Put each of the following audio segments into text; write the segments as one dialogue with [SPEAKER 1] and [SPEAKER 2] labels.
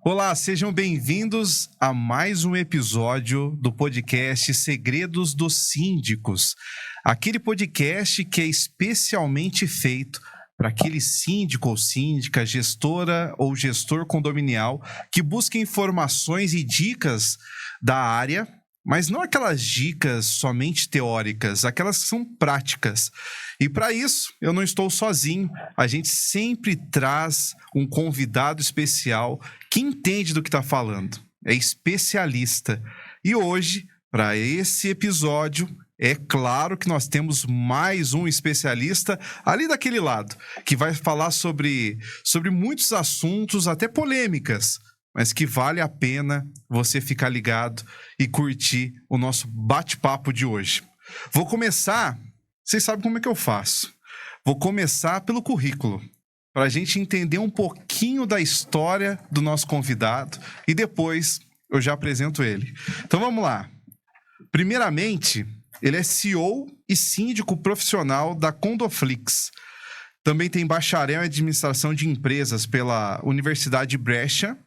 [SPEAKER 1] Olá, sejam bem-vindos a mais um episódio do podcast Segredos dos Síndicos. Aquele podcast que é especialmente feito para aquele síndico ou síndica, gestora ou gestor condominial que busca informações e dicas da área, mas não aquelas dicas somente teóricas, aquelas que são práticas. E para isso, eu não estou sozinho. A gente sempre traz um convidado especial que entende do que está falando. É especialista. E hoje, para esse episódio, é claro que nós temos mais um especialista ali daquele lado, que vai falar sobre muitos assuntos, até polêmicas, mas que vale a pena você ficar ligado e curtir o nosso bate-papo de hoje. Vou começar, vocês sabem como é que eu faço. Vou começar pelo currículo, para a gente entender um pouquinho da história do nosso convidado e depois eu já apresento ele. Então vamos lá. Primeiramente, ele é CEO e síndico profissional da Condoflix. Também tem bacharel em administração de empresas pela Universidade de Brecha,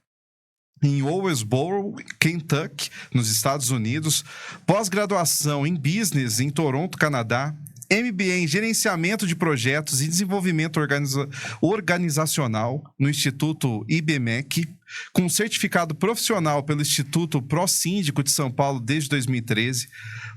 [SPEAKER 1] em Owensboro, Kentucky, nos Estados Unidos, pós-graduação em Business em Toronto, Canadá, MBA em Gerenciamento de Projetos e Desenvolvimento Organizacional no Instituto IBMEC, com certificado profissional pelo Instituto ProSíndico de São Paulo desde 2013,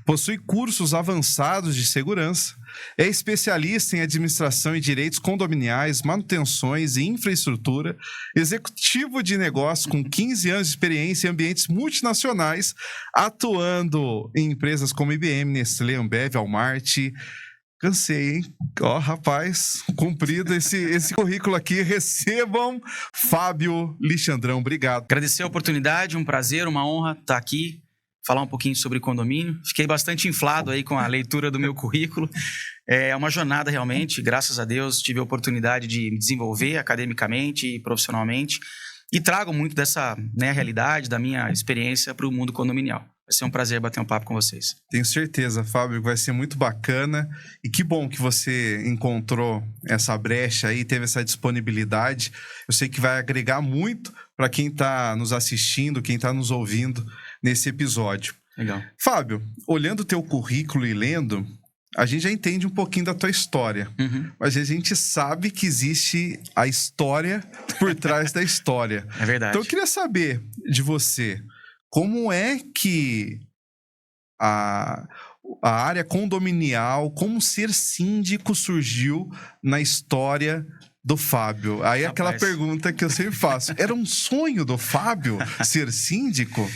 [SPEAKER 1] possui cursos avançados de segurança, é especialista em administração e direitos condominiais, manutenções e infraestrutura, executivo de negócio com 15 anos de experiência em ambientes multinacionais, atuando em empresas como IBM, Nestlé, Ambev, Walmart. Cansei, hein? Ó, rapaz, cumprido esse currículo aqui. Recebam Fábio Lixandrão. Obrigado.
[SPEAKER 2] Agradecer a oportunidade, um prazer, uma honra estar aqui, falar um pouquinho sobre condomínio. Fiquei bastante inflado aí com a leitura do meu currículo. É uma jornada realmente, graças a Deus, tive a oportunidade de me desenvolver academicamente e profissionalmente e trago muito dessa realidade, da minha experiência para o mundo condominial. Vai ser um prazer bater um papo com vocês.
[SPEAKER 1] Tenho certeza, Fábio, que vai ser muito bacana. E que bom que você encontrou essa brecha aí, teve essa disponibilidade. Eu sei que vai agregar muito para quem está nos assistindo, quem está nos ouvindo nesse episódio.
[SPEAKER 2] Legal.
[SPEAKER 1] Fábio, olhando o teu currículo e lendo, a gente já entende um pouquinho da tua história. Mas a gente sabe que existe a história por trás da história.
[SPEAKER 2] É verdade.
[SPEAKER 1] Então eu queria saber de você, como é que a área condominial, como ser síndico surgiu na história do Fábio? Aí aquela pergunta que eu sempre faço. Era um sonho do Fábio ser síndico?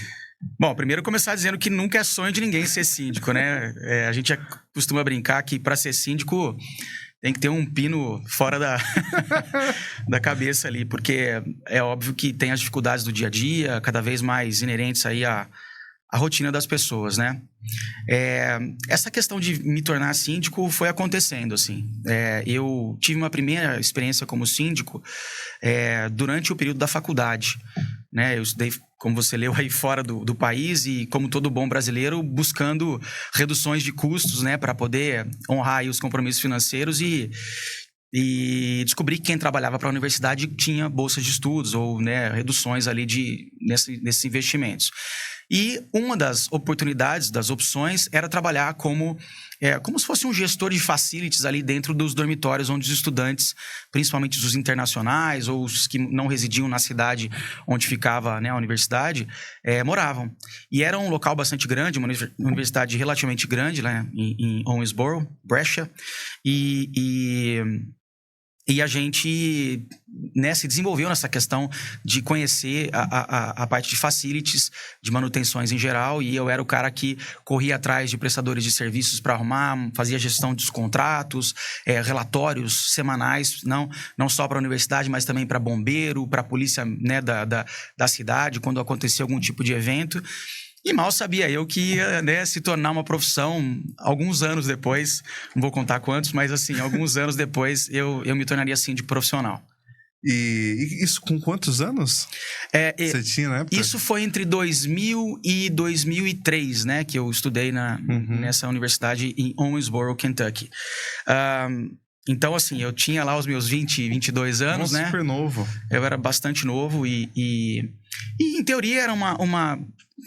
[SPEAKER 2] Bom, primeiro começar dizendo que nunca é sonho de ninguém ser síndico, né? A gente costuma brincar que para ser síndico tem que ter um pino fora da cabeça ali, porque é óbvio que tem as dificuldades do dia a dia, cada vez mais inerentes aí à rotina das pessoas, né? Essa questão de me tornar síndico foi acontecendo, assim. Eu tive uma primeira experiência como síndico durante o período da faculdade, né? Eu estudei, como você leu, aí fora do país e, como todo bom brasileiro, buscando reduções de custos, né? Para poder honrar aí os compromissos financeiros e descobri que quem trabalhava para a universidade tinha bolsas de estudos ou, né, reduções ali nesses investimentos. E uma das oportunidades, das opções, era trabalhar como se fosse um gestor de facilities ali dentro dos dormitórios onde os estudantes, principalmente os internacionais ou os que não residiam na cidade onde ficava, né, a universidade, moravam. E era um local bastante grande, uma universidade relativamente grande, né, em Owensboro, Brecha, e a gente, né, se desenvolveu nessa questão de conhecer a parte de facilities, de manutenções em geral, e eu era o cara que corria atrás de prestadores de serviços para arrumar, fazia gestão dos contratos, relatórios semanais, não só para a universidade, mas também para bombeiro, para a polícia, né, da cidade, quando acontecia algum tipo de evento. E mal sabia eu que ia, né, se tornar uma profissão alguns anos depois, não vou contar quantos, mas assim, alguns anos depois eu me tornaria síndico profissional.
[SPEAKER 1] E isso com quantos anos você tinha na época?
[SPEAKER 2] Isso foi entre 2000 e 2003, né? Que eu estudei nessa universidade em Owensboro, Kentucky. Então, assim, eu tinha lá os meus 22 anos, né?
[SPEAKER 1] Super novo.
[SPEAKER 2] Eu era bastante novo e em teoria era uma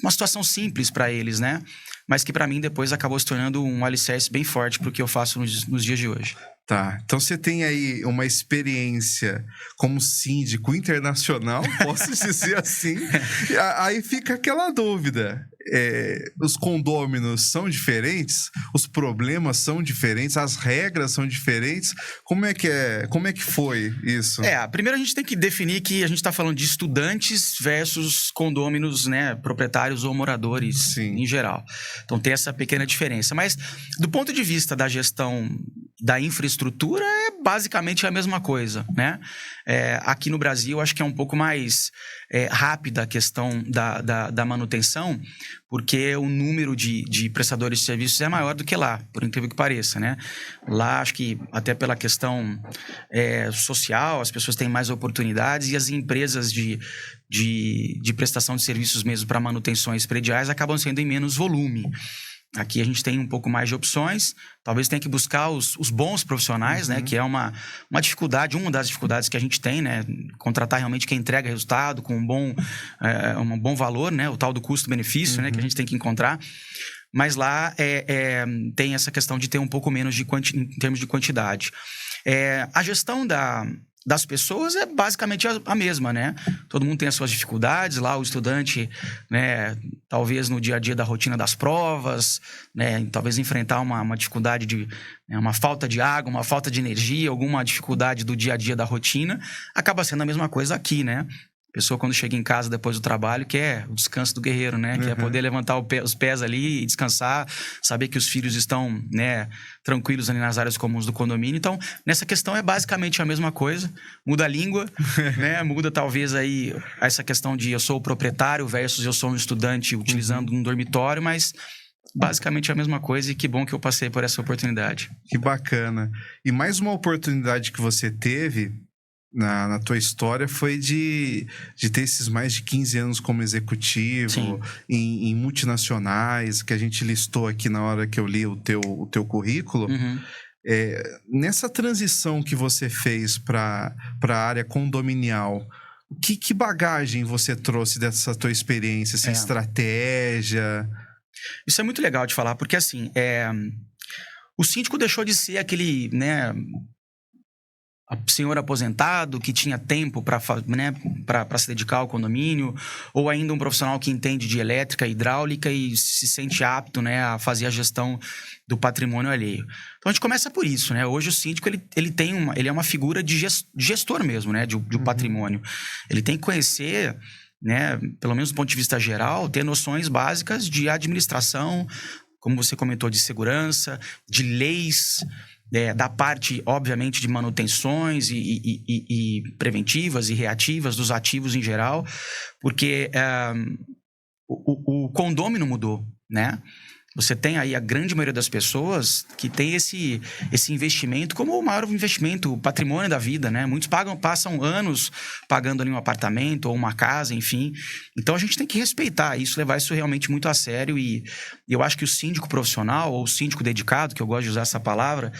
[SPEAKER 2] situação simples para eles, né? Mas que para mim depois acabou se tornando um alicerce bem forte pro que eu faço nos dias de hoje.
[SPEAKER 1] Tá, então você tem aí uma experiência como síndico internacional, posso dizer assim. Aí fica aquela dúvida. Os condôminos são diferentes? Os problemas são diferentes? As regras são diferentes? Como é que foi isso?
[SPEAKER 2] Primeiro a gente tem que definir que a gente está falando de estudantes versus condôminos, né, proprietários ou moradores. Sim. Em geral. Então tem essa pequena diferença. Mas do ponto de vista da gestão da infraestrutura, é basicamente a mesma coisa, né? Aqui no Brasil, acho que é um pouco mais rápida a questão da manutenção, porque o número de prestadores de serviços é maior do que lá, por incrível que pareça, né? Lá, acho que até pela questão social, as pessoas têm mais oportunidades e as empresas de prestação de serviços mesmo para manutenções prediais acabam sendo em menos volume. Aqui a gente tem um pouco mais de opções, talvez tenha que buscar os bons profissionais, né? Que é uma dificuldade, uma das dificuldades que a gente tem, né? Contratar realmente quem entrega resultado com um bom valor, né? O tal do custo-benefício, né? Que a gente tem que encontrar. Mas lá tem essa questão de ter um pouco menos em termos de quantidade. A gestão das pessoas é basicamente a mesma, né? Todo mundo tem as suas dificuldades. Lá o estudante, né, talvez no dia a dia da rotina das provas, né, talvez enfrentar uma dificuldade de uma falta de água, uma falta de energia, alguma dificuldade do dia a dia da rotina, acaba sendo a mesma coisa aqui, né? A pessoa, quando chega em casa depois do trabalho, quer o descanso do guerreiro, né? Quer poder levantar os pés ali e descansar, saber que os filhos estão, né, tranquilos ali nas áreas comuns do condomínio. Então, nessa questão é basicamente a mesma coisa. Muda a língua, né? Muda talvez aí essa questão de eu sou o proprietário versus eu sou um estudante utilizando um dormitório, mas basicamente a mesma coisa, e que bom que eu passei por essa oportunidade.
[SPEAKER 1] Que bacana. E mais uma oportunidade que você teve na tua história foi de ter esses mais de 15 anos como executivo em multinacionais, que a gente listou aqui na hora que eu li o teu currículo. Nessa transição que você fez para a área condominial, que bagagem você trouxe dessa tua experiência, essa estratégia?
[SPEAKER 2] Isso é muito legal de falar, porque assim, o síndico deixou de ser aquele, né, senhor aposentado que tinha tempo para se dedicar ao condomínio, ou ainda um profissional que entende de elétrica e hidráulica e se sente apto, né, a fazer a gestão do patrimônio alheio. Então a gente começa por isso, né? Hoje o síndico ele é uma figura de gestor mesmo, né, de patrimônio. Ele tem que conhecer, né, pelo menos do ponto de vista geral, ter noções básicas de administração, como você comentou, de segurança, de leis, da parte, obviamente, de manutenções e preventivas e reativas dos ativos em geral, porque o condômino mudou, né? Você tem aí a grande maioria das pessoas que tem esse investimento como o maior investimento, o patrimônio da vida, né? Muitos passam anos pagando ali um apartamento ou uma casa, enfim. Então, a gente tem que respeitar isso, levar isso realmente muito a sério. E eu acho que o síndico profissional, ou o síndico dedicado, que eu gosto de usar essa palavra,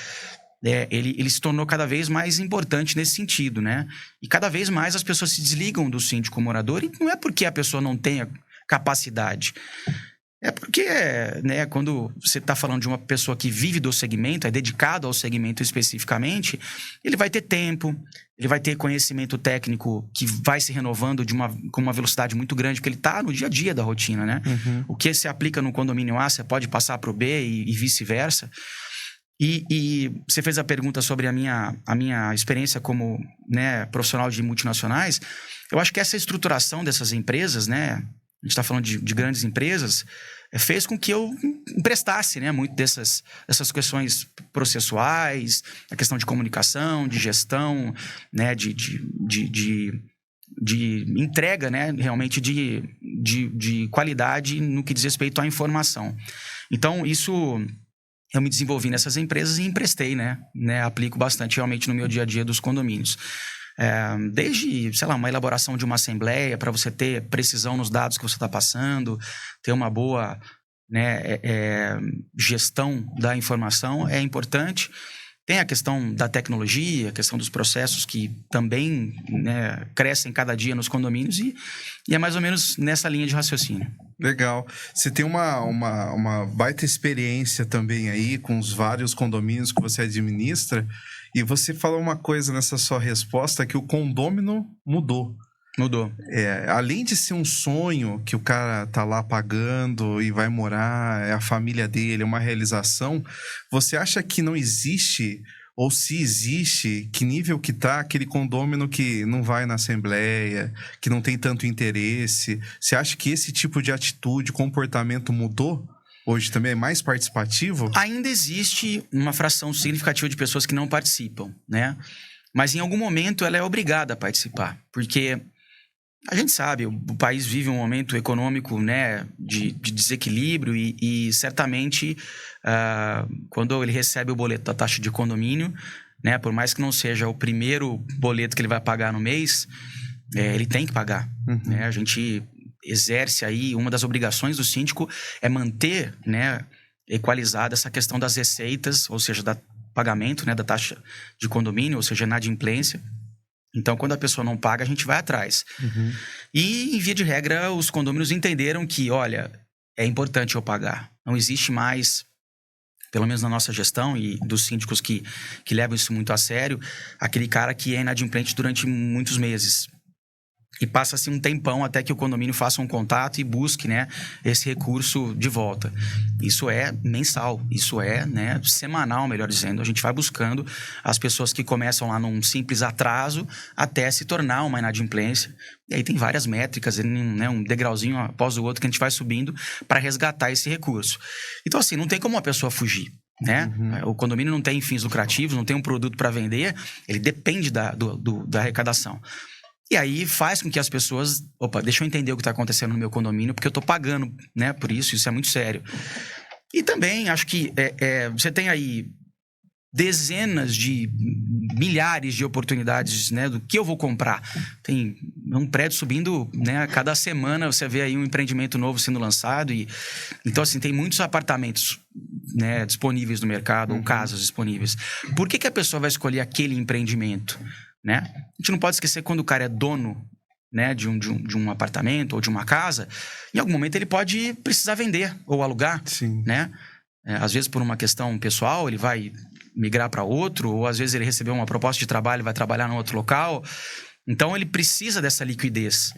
[SPEAKER 2] ele se tornou cada vez mais importante nesse sentido, né? E cada vez mais as pessoas se desligam do síndico morador, e não é porque a pessoa não tenha capacidade. É porque, né, quando você está falando de uma pessoa que vive do segmento, é dedicado ao segmento especificamente, ele vai ter tempo, ele vai ter conhecimento técnico que vai se renovando com uma velocidade muito grande, porque ele está no dia a dia da rotina, né? O que se aplica no condomínio A, você pode passar para o B e vice-versa. E você fez a pergunta sobre a minha experiência como, né, profissional de multinacionais. Eu acho que essa estruturação dessas empresas, né, a gente está falando de grandes empresas, fez com que eu emprestasse, né, muito dessas questões processuais, a questão de comunicação, de gestão, né, de entrega, né, realmente de qualidade no que diz respeito à informação. Então, isso eu me desenvolvi nessas empresas e emprestei, né, aplico bastante realmente no meu dia a dia dos condomínios. Desde, sei lá, uma elaboração de uma assembleia para você ter precisão nos dados que você está passando, ter uma boa, né, gestão da informação é importante. Tem a questão da tecnologia, a questão dos processos que também, né, crescem cada dia nos condomínios e é mais ou menos nessa linha de raciocínio.
[SPEAKER 1] Legal. Você tem uma baita experiência também aí com os vários condomínios que você administra e você falou uma coisa nessa sua resposta que o condômino mudou.
[SPEAKER 2] Mudou.
[SPEAKER 1] Além de ser um sonho que o cara tá lá pagando e vai morar, é a família dele, é uma realização, você acha que não existe, ou se existe, que nível que tá aquele condômino que não vai na assembleia, que não tem tanto interesse? Você acha que esse tipo de atitude, comportamento mudou? Hoje também é mais participativo?
[SPEAKER 2] Ainda existe uma fração significativa de pessoas que não participam, né? Mas em algum momento ela é obrigada a participar, porque a gente sabe, o país vive um momento econômico, né, de desequilíbrio e certamente quando ele recebe o boleto da taxa de condomínio, né, por mais que não seja o primeiro boleto que ele vai pagar no mês, ele tem que pagar. Né? A gente exerce aí, uma das obrigações do síndico é manter, né, equalizada essa questão das receitas, ou seja, do pagamento, né, da taxa de condomínio, ou seja, inadimplência. Então, quando a pessoa não paga, a gente vai atrás. E, em via de regra, os condôminos entenderam que, olha, é importante eu pagar. Não existe mais, pelo menos na nossa gestão e dos síndicos que levam isso muito a sério, aquele cara que é inadimplente durante muitos meses. E passa-se um tempão até que o condomínio faça um contato e busque, né, esse recurso de volta. Isso é mensal, isso é, né, semanal, melhor dizendo. A gente vai buscando as pessoas que começam lá num simples atraso até se tornar uma inadimplência. E aí tem várias métricas, né, um degrauzinho após o outro que a gente vai subindo para resgatar esse recurso. Então, assim, não tem como uma pessoa fugir. Né? O condomínio não tem fins lucrativos, não tem um produto para vender, ele depende da arrecadação. E aí faz com que as pessoas... Opa, deixa eu entender o que está acontecendo no meu condomínio, porque eu estou pagando, né, por isso é muito sério. E também acho que você tem aí dezenas de milhares de oportunidades, né, do que eu vou comprar. Tem um prédio subindo, né, a cada semana você vê aí um empreendimento novo sendo lançado. Então, assim, tem muitos apartamentos, né, disponíveis no mercado, ou casas disponíveis. Por que a pessoa vai escolher aquele empreendimento? Né? A gente não pode esquecer que quando o cara é dono, né, de um apartamento ou de uma casa, em algum momento ele pode precisar vender ou alugar.
[SPEAKER 1] Sim.
[SPEAKER 2] Né? Às vezes por uma questão pessoal ele vai migrar para outro, ou às vezes ele recebeu uma proposta de trabalho e vai trabalhar em outro local. Então ele precisa dessa liquidez.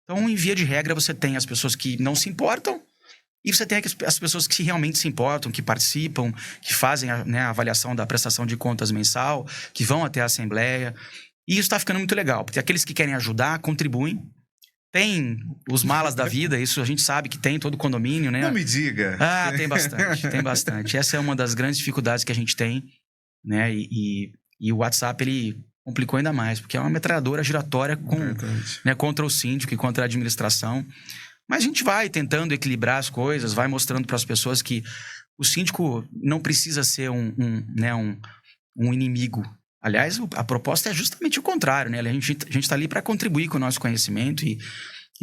[SPEAKER 2] Então, em via de regra, você tem as pessoas que não se importam e você tem as pessoas que realmente se importam, que participam, que fazem a avaliação da prestação de contas mensal, que vão até a assembleia. E isso está ficando muito legal, porque aqueles que querem ajudar, contribuem. Tem os malas da vida, isso a gente sabe que tem em todo condomínio, né?
[SPEAKER 1] Não me diga.
[SPEAKER 2] Ah, tem bastante, tem bastante. Essa é uma das grandes dificuldades que a gente tem, né? E o WhatsApp, ele complicou ainda mais, porque é uma metralhadora giratória né, contra o síndico e contra a administração. Mas a gente vai tentando equilibrar as coisas, vai mostrando para as pessoas que o síndico não precisa ser um inimigo. Aliás, a proposta é justamente o contrário, né? A gente está ali para contribuir com o nosso conhecimento e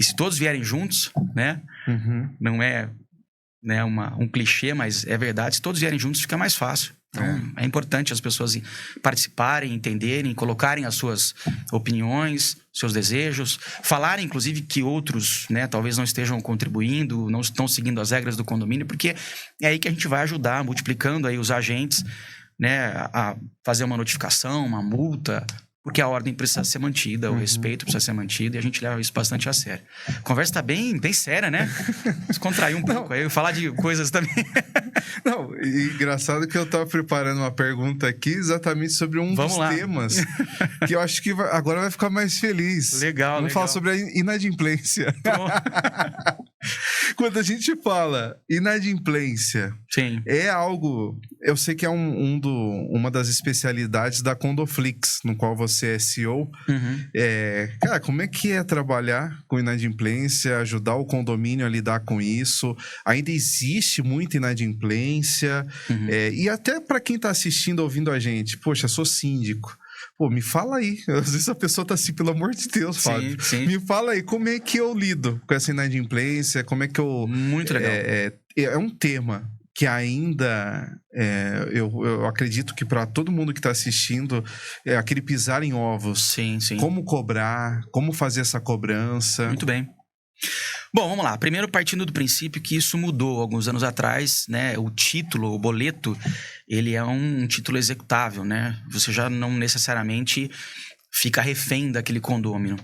[SPEAKER 2] se todos vierem juntos, né? Não é, né, um clichê, mas é verdade. Se todos vierem juntos, fica mais fácil. Então, é importante as pessoas participarem, entenderem, colocarem as suas opiniões, seus desejos, falarem, inclusive, que outros, né, talvez não estejam contribuindo, não estão seguindo as regras do condomínio, porque é aí que a gente vai ajudar, multiplicando aí os agentes, né, a fazer uma notificação, uma multa, porque a ordem precisa ser mantida, o respeito precisa ser mantido, e a gente leva isso bastante a sério. A conversa está bem séria, né? Descontrair um pouco, aí falar de coisas também.
[SPEAKER 1] Não, e engraçado que eu estava preparando uma pergunta aqui exatamente sobre dos temas que eu acho que agora vai ficar mais feliz.
[SPEAKER 2] Legal,
[SPEAKER 1] Vamos falar sobre a inadimplência. Quando a gente fala inadimplência,
[SPEAKER 2] sim,
[SPEAKER 1] é algo... Eu sei que é uma das especialidades da Condoflix, no qual você é CEO. Cara, como é que é trabalhar com inadimplência, ajudar o condomínio a lidar com isso? Ainda existe muita inadimplência. E até para quem está assistindo, ouvindo a gente, poxa, sou síndico. Pô, me fala aí. Às vezes a pessoa tá assim, pelo amor de Deus, Fábio.
[SPEAKER 2] Sim.
[SPEAKER 1] Me fala aí, como é que eu lido com essa inadimplência? Como é que eu...
[SPEAKER 2] Muito legal.
[SPEAKER 1] É um tema que ainda, eu acredito que para todo mundo que está assistindo, é aquele pisar em ovos.
[SPEAKER 2] Sim.
[SPEAKER 1] Como cobrar, como fazer essa cobrança.
[SPEAKER 2] Muito bem. Bom, vamos lá. Primeiro, partindo do princípio que isso mudou alguns anos atrás, né? O título, o boleto, ele é um título executável, né? Você já não necessariamente fica refém daquele condômino.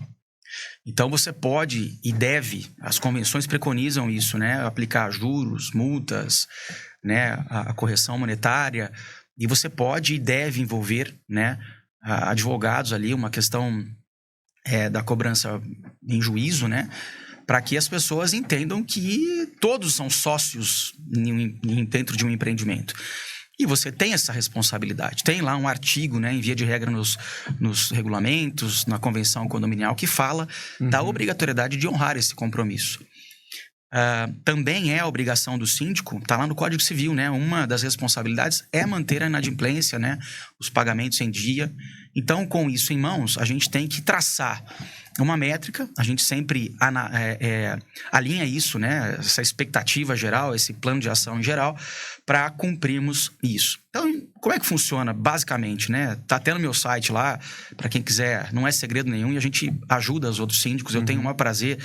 [SPEAKER 2] Então, você pode e deve, as convenções preconizam isso, né? Aplicar juros, multas, né? A correção monetária. E você pode e deve envolver, né? Advogados ali, uma questão da cobrança em juízo, né? Para que as pessoas entendam que todos são sócios dentro de um empreendimento. E você tem essa responsabilidade. Tem lá um artigo, né, em via de regra nos regulamentos, na convenção condominial, que fala da obrigatoriedade de honrar esse compromisso. Também é a obrigação do síndico, está lá no Código Civil, né? Uma das responsabilidades é manter a inadimplência, né? Os pagamentos em dia. Então, com isso em mãos, a gente tem que traçar uma métrica, a gente sempre alinha isso, né? Essa expectativa geral, esse plano de ação em geral, para cumprirmos isso. Então, como é que funciona, basicamente, né? Tá até no meu site lá, para quem quiser, não é segredo nenhum, e a gente ajuda os outros síndicos. Eu tenho o maior prazer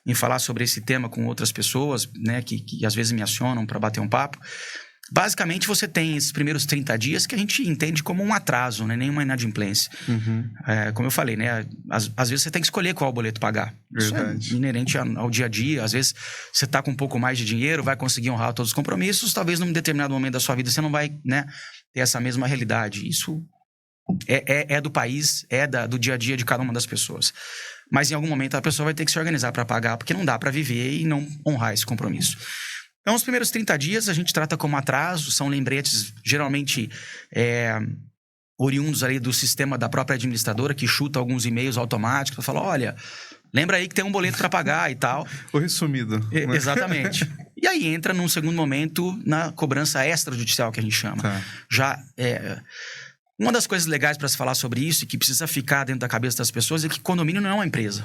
[SPEAKER 2] em falar sobre esse tema com outras pessoas, né? Que às vezes me acionam para bater um papo. Basicamente, você tem esses primeiros 30 dias que a gente entende como um atraso, né? Nem uma inadimplência. Como eu falei, né? Às vezes você tem que escolher qual boleto pagar.
[SPEAKER 1] Verdade.
[SPEAKER 2] Isso é inerente ao dia a dia. Às vezes você está com um pouco mais de dinheiro, vai conseguir honrar todos os compromissos. Talvez num determinado momento da sua vida você não vai, né, ter essa mesma realidade. Isso é do país, do dia a dia de cada uma das pessoas. Mas em algum momento a pessoa vai ter que se organizar para pagar, porque não dá para viver e não honrar esse compromisso. Então, os primeiros 30 dias a gente trata como atraso, são lembretes geralmente oriundos ali do sistema da própria administradora, que chuta alguns e-mails automáticos para falar, olha, lembra aí que tem um boleto para pagar e tal.
[SPEAKER 1] O resumido.
[SPEAKER 2] Exatamente. E aí entra num segundo momento na cobrança extrajudicial, que a gente chama.
[SPEAKER 1] Tá.
[SPEAKER 2] Uma das coisas legais para se falar sobre isso e que precisa ficar dentro da cabeça das pessoas é que condomínio não é uma empresa.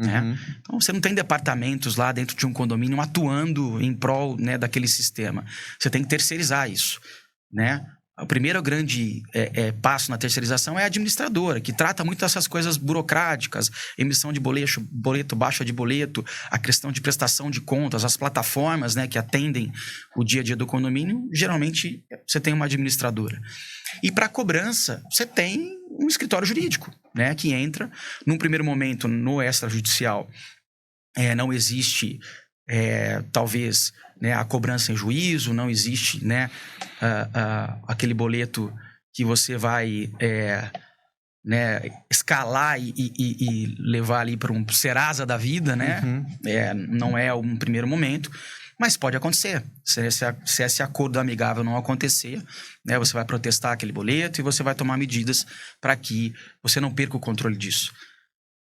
[SPEAKER 2] Né? Então, você não tem departamentos lá dentro de um condomínio atuando em prol, né, daquele sistema. Você tem que terceirizar isso, né? O primeiro grande passo na terceirização é a administradora, que trata muito dessas coisas burocráticas, emissão de boleto, baixa de boleto, a questão de prestação de contas, as plataformas, né, que atendem o dia a dia do condomínio. Geralmente, você tem uma administradora. E para cobrança, você tem um escritório jurídico, né, que entra. Num primeiro momento, no extrajudicial, não existe, talvez, né, a cobrança em juízo, não existe, né, aquele boleto que você vai né, escalar e levar ali para um Serasa da vida, né? Não é um primeiro momento. Mas pode acontecer. Se esse acordo amigável não acontecer, né, você vai protestar aquele boleto e você vai tomar medidas para que você não perca o controle disso.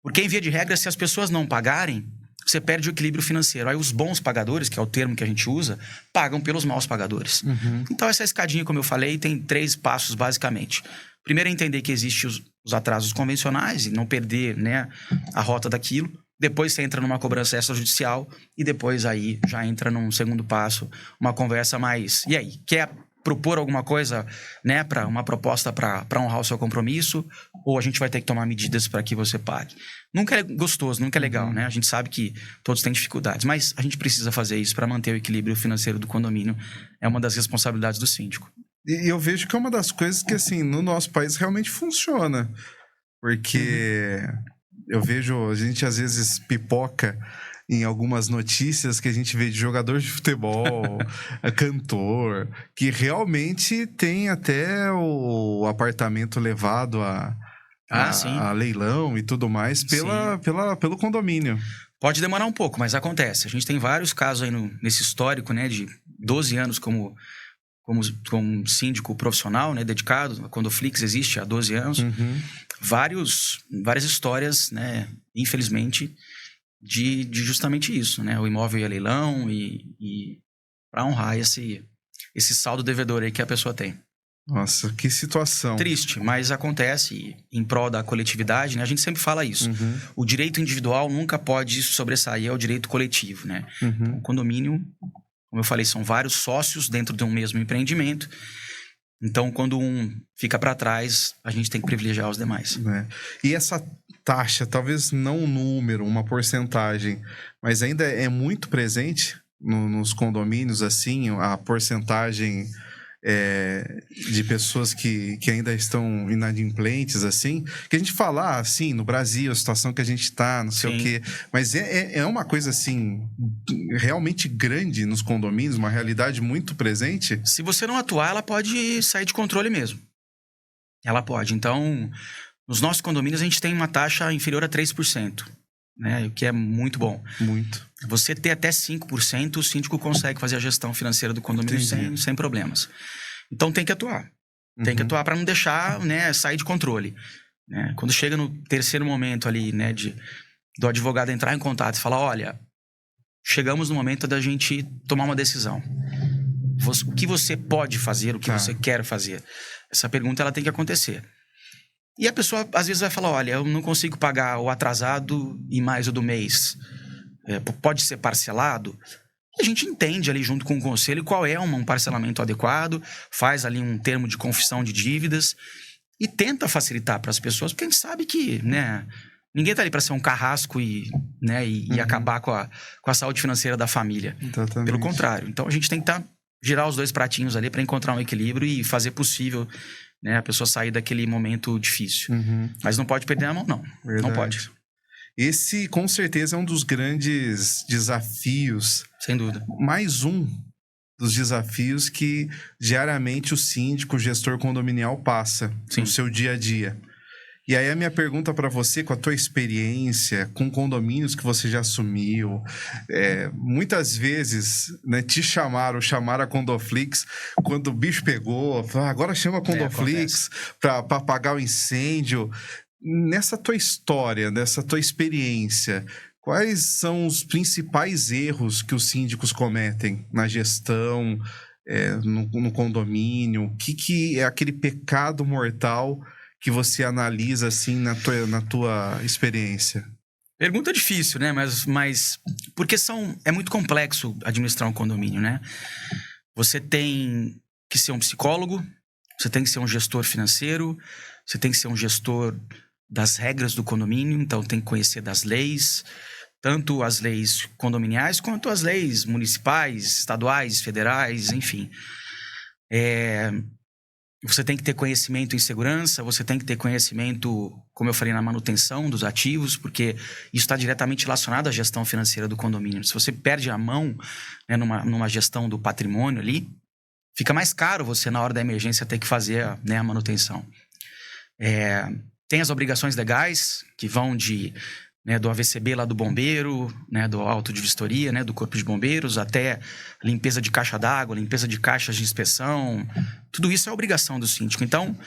[SPEAKER 2] Porque, em via de regra, se as pessoas não pagarem, você perde o equilíbrio financeiro. Aí os bons pagadores, que é o termo que a gente usa, pagam pelos maus pagadores. Então, essa escadinha, como eu falei, tem 3 passos, basicamente. Primeiro é entender que existem os atrasos convencionais e não perder, né, a rota daquilo. Depois você entra numa cobrança extrajudicial e depois aí já entra num segundo passo, uma conversa mais... E aí, quer propor alguma coisa, né, uma proposta para honrar o seu compromisso, ou a gente vai ter que tomar medidas para que você pague? Nunca é gostoso, nunca é legal, né? A gente sabe que todos têm dificuldades, mas a gente precisa fazer isso para manter o equilíbrio financeiro do condomínio. É uma das responsabilidades do síndico.
[SPEAKER 1] E eu vejo que é uma das coisas que, assim, no nosso país realmente funciona. Porque... Eu vejo, a gente às vezes pipoca em algumas notícias que a gente vê de jogador de futebol, cantor, que realmente tem até o apartamento levado a leilão e tudo mais pelo condomínio.
[SPEAKER 2] Pode demorar um pouco, mas acontece. A gente tem vários casos aí nesse histórico, né, de 12 anos como síndico profissional, né, dedicado. A Condoflix existe há 12 anos. Várias histórias, né, infelizmente, de justamente isso, né? O imóvel ia a leilão e para honrar esse saldo devedor aí que a pessoa tem.
[SPEAKER 1] Nossa, que situação.
[SPEAKER 2] Triste, mas acontece em prol da coletividade, né? A gente sempre fala isso.
[SPEAKER 1] Uhum.
[SPEAKER 2] O direito individual nunca pode sobressair ao direito coletivo, né?
[SPEAKER 1] Uhum.
[SPEAKER 2] O condomínio, como eu falei, são vários sócios dentro de um mesmo empreendimento. Então, quando um fica para trás, a gente tem que privilegiar os demais.
[SPEAKER 1] E essa taxa, talvez não um número, uma porcentagem, mas ainda é muito presente nos condomínios, assim, a porcentagem de pessoas que ainda estão inadimplentes, assim, que a gente fala, assim, no Brasil, a situação que a gente tá, não sei o quê, mas é uma coisa, assim, realmente grande nos condomínios, uma realidade muito presente.
[SPEAKER 2] Se você não atuar, ela pode sair de controle mesmo. Ela pode. Então, nos nossos condomínios, a gente tem uma taxa inferior a 3%, né? O que é muito bom.
[SPEAKER 1] Muito.
[SPEAKER 2] Você ter até 5%, o síndico consegue fazer a gestão financeira do condomínio sem problemas. Então, tem que atuar. Tem que atuar para não deixar, né, sair de controle. Né? Quando chega no terceiro momento ali, né, do advogado entrar em contato e falar, olha, chegamos no momento da gente tomar uma decisão. O que você pode fazer, o que você quer fazer? Essa pergunta ela tem que acontecer. E a pessoa, às vezes, vai falar, olha, eu não consigo pagar o atrasado e mais o do mês. Pode ser parcelado? E a gente entende ali junto com o conselho qual é um parcelamento adequado, faz ali um termo de confissão de dívidas e tenta facilitar para as pessoas, porque a gente sabe que, né, ninguém tá ali para ser um carrasco e acabar com a saúde financeira da família.
[SPEAKER 1] Exatamente.
[SPEAKER 2] Pelo contrário. Então a gente tem que girar os dois pratinhos ali para encontrar um equilíbrio e fazer possível, né, a pessoa sair daquele momento difícil. Mas não pode perder a mão, não.
[SPEAKER 1] Verdade.
[SPEAKER 2] Não pode.
[SPEAKER 1] Esse, com certeza, é um dos grandes desafios.
[SPEAKER 2] Sem dúvida.
[SPEAKER 1] Mais um dos desafios que diariamente o síndico, o gestor condominial passa no seu dia a dia. E aí a minha pergunta para você, com a tua experiência, com condomínios que você já assumiu, muitas vezes, né, te chamaram a Condoflix quando o bicho pegou, agora chama a Condoflix para apagar o incêndio. Nessa tua história, nessa tua experiência, quais são os principais erros que os síndicos cometem na gestão, no condomínio? O que é aquele pecado mortal que você analisa, assim, na tua experiência?
[SPEAKER 2] Pergunta difícil, né? Mas porque é muito complexo administrar um condomínio, né? Você tem que ser um psicólogo, você tem que ser um gestor financeiro, você tem que ser um gestor das regras do condomínio, então tem que conhecer das leis, tanto as leis condominiais quanto as leis municipais, estaduais, federais, enfim. Você tem que ter conhecimento em segurança, você tem que ter conhecimento, como eu falei, na manutenção dos ativos, porque isso está diretamente relacionado à gestão financeira do condomínio. Se você perde a mão, né, numa gestão do patrimônio ali, fica mais caro você, na hora da emergência, ter que fazer, né, a manutenção. Tem as obrigações legais, que vão do AVCB lá do bombeiro, né, do auto de vistoria, né, do corpo de bombeiros, até limpeza de caixa d'água, limpeza de caixas de inspeção. Tudo isso é obrigação do síndico. Então,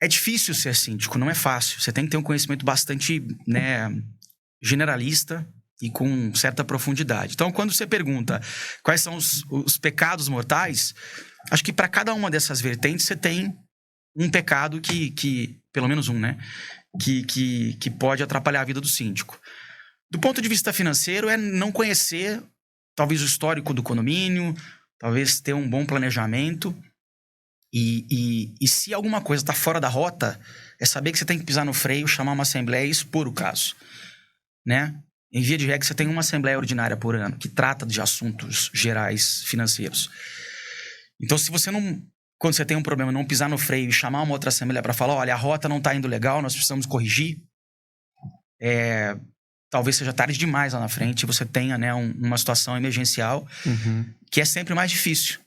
[SPEAKER 2] é difícil ser síndico, não é fácil. Você tem que ter um conhecimento bastante, né, generalista e com certa profundidade. Então, quando você pergunta quais são os pecados mortais, acho que para cada uma dessas vertentes você tem um pecado que pelo menos um, né? Que pode atrapalhar a vida do síndico. Do ponto de vista financeiro, é não conhecer, talvez, o histórico do condomínio, talvez ter um bom planejamento. E se alguma coisa está fora da rota, é saber que você tem que pisar no freio, chamar uma assembleia e expor o caso. Né? Em via de regra, você tem uma assembleia ordinária por ano que trata de assuntos gerais financeiros. Então, se você não... Quando você tem um problema, não pisar no freio e chamar uma outra assembleia para falar, olha, a rota não está indo legal, nós precisamos corrigir, talvez seja tarde demais lá na frente e você tenha, né, uma situação emergencial que é sempre mais difícil.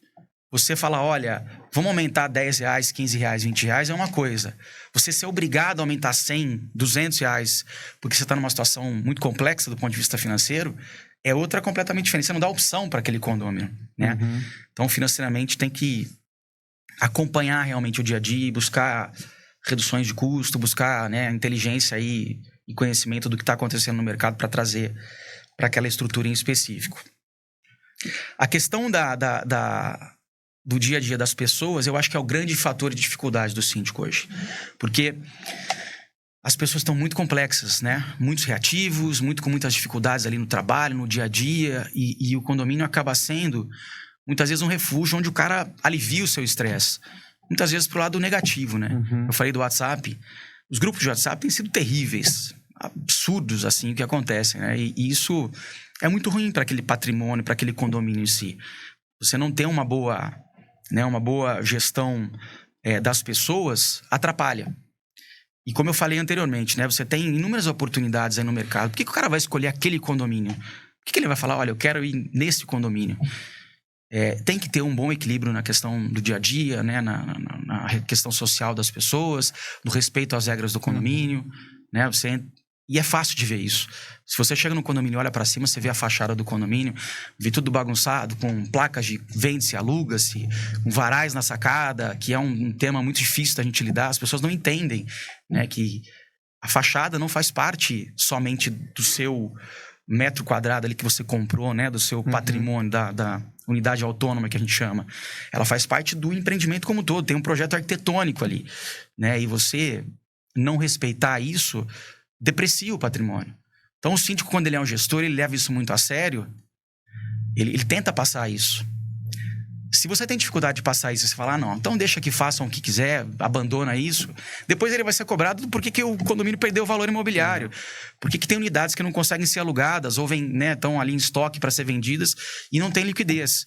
[SPEAKER 2] Você falar, olha, vamos aumentar R$10, R$15, R$20 é uma coisa. Você ser obrigado a aumentar R$100, R$200 porque você está numa situação muito complexa do ponto de vista financeiro, é outra completamente diferente. Você não dá opção para aquele condomínio, né? Então, financeiramente, tem que acompanhar realmente o dia a dia e buscar reduções de custo, buscar, né, inteligência e conhecimento do que está acontecendo no mercado para trazer para aquela estrutura em específico. A questão do dia a dia das pessoas, eu acho que é o grande fator de dificuldade do síndico hoje. Porque as pessoas estão muito complexas, né? Muitos reativos, com muitas dificuldades ali no trabalho, no dia a dia. E o condomínio acaba sendo, muitas vezes, um refúgio onde o cara alivia o seu estresse. Muitas vezes pro lado negativo, né? Eu falei do WhatsApp. Os grupos de WhatsApp têm sido terríveis. Absurdos, assim, o que acontece, né? E isso é muito ruim para aquele patrimônio, para aquele condomínio em si. Você não tem uma boa gestão das pessoas, atrapalha. E como eu falei anteriormente, né? Você tem inúmeras oportunidades aí no mercado. Por que o cara vai escolher aquele condomínio? Por que ele vai falar, olha, eu quero ir nesse condomínio? Tem que ter um bom equilíbrio na questão do dia a dia, né? Na questão social das pessoas, no respeito às regras do condomínio, né? E é fácil de ver isso. Se você chega no condomínio e olha para cima, você vê a fachada do condomínio, vê tudo bagunçado, com placas de vende-se, aluga-se, com varais na sacada, que é um tema muito difícil da gente lidar. As pessoas não entendem, né, que a fachada não faz parte somente do seu metro quadrado ali que você comprou, né, do seu patrimônio, da unidade autônoma que a gente chama. Ela faz parte do empreendimento como um todo. Tem um projeto arquitetônico ali, né? E você não respeitar isso deprecia o patrimônio. Então, o síndico, quando ele é um gestor, ele leva isso muito a sério, ele tenta passar isso. Se você tem dificuldade de passar isso, você fala, não, então deixa que façam o que quiser, abandona isso. Depois ele vai ser cobrado do porquê que o condomínio perdeu o valor imobiliário. Por que tem unidades que não conseguem ser alugadas ou estão ali em estoque para ser vendidas e não tem liquidez.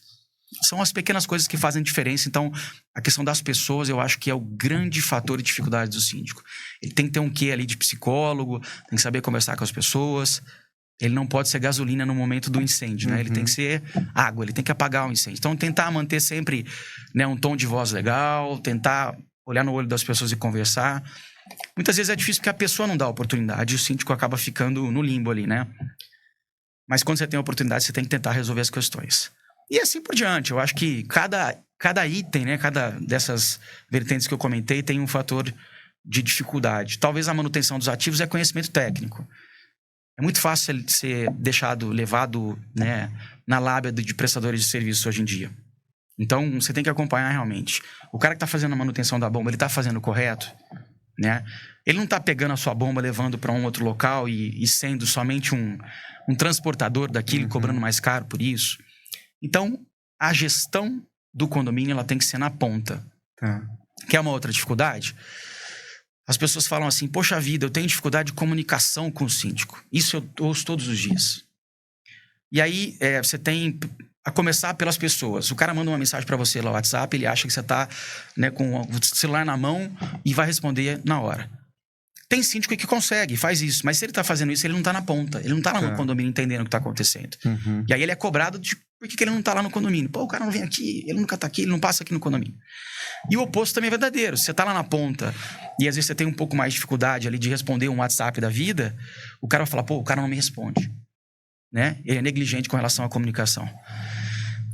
[SPEAKER 2] São as pequenas coisas que fazem diferença. Então, a questão das pessoas, eu acho que é o grande fator de dificuldade do síndico. Ele tem que ter um quê ali de psicólogo, tem que saber conversar com as pessoas. Ele não pode ser gasolina no momento do incêndio, né? Ele tem que ser água, ele tem que apagar o incêndio. Então, tentar manter sempre, né, um tom de voz legal, tentar olhar no olho das pessoas e conversar. Muitas vezes é difícil porque a pessoa não dá oportunidade e o síndico acaba ficando no limbo ali, né? Mas quando você tem a oportunidade, você tem que tentar resolver as questões. E assim por diante. Eu acho que cada item, né, cada dessas vertentes que eu comentei tem um fator de dificuldade. Talvez a manutenção dos ativos é conhecimento técnico. É muito fácil ser levado, né, na lábia de prestadores de serviço hoje em dia. Então, você tem que acompanhar realmente. O cara que está fazendo a manutenção da bomba, ele está fazendo correto, né? Ele não está pegando a sua bomba, levando para um outro local e sendo somente um transportador daquilo, cobrando mais caro por isso. Então, a gestão do condomínio, ela tem que ser na ponta. Que é uma outra dificuldade. As pessoas falam assim, poxa vida, eu tenho dificuldade de comunicação com o síndico. Isso eu ouço todos os dias. E aí, você tem, a começar pelas pessoas. O cara manda uma mensagem para você lá no WhatsApp, ele acha que você tá, né, com o celular na mão e vai responder na hora. Tem síndico que consegue, faz isso. Mas se ele tá fazendo isso, ele não tá na ponta. Ele não tá lá no condomínio entendendo o que tá acontecendo. E aí ele é cobrado de por que ele não tá lá no condomínio. Pô, o cara não vem aqui, ele nunca tá aqui, ele não passa aqui no condomínio. E o oposto também é verdadeiro. Se você tá lá na ponta e às vezes você tem um pouco mais de dificuldade ali de responder um WhatsApp da vida, o cara vai falar, pô, o cara não me responde. Né? Ele é negligente com relação à comunicação.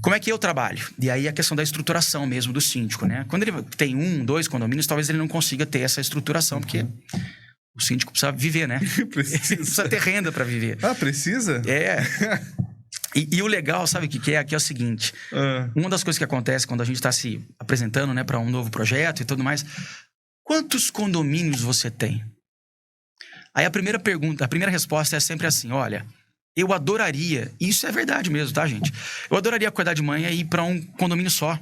[SPEAKER 2] Como é que eu trabalho? E aí a questão da estruturação mesmo do síndico, né? Quando ele tem 2 condomínios, talvez ele não consiga ter essa estruturação, porque o síndico precisa viver, né? Precisa ter renda para viver.
[SPEAKER 1] Ah, precisa?
[SPEAKER 2] E o legal, sabe o que é? Que é o seguinte. Uma das coisas que acontece quando a gente está se apresentando, né, para um novo projeto e tudo mais. Quantos condomínios você tem? Aí a primeira resposta é sempre assim, olha, eu adoraria, e isso é verdade mesmo, tá, gente? Eu adoraria acordar de manhã e ir para um condomínio só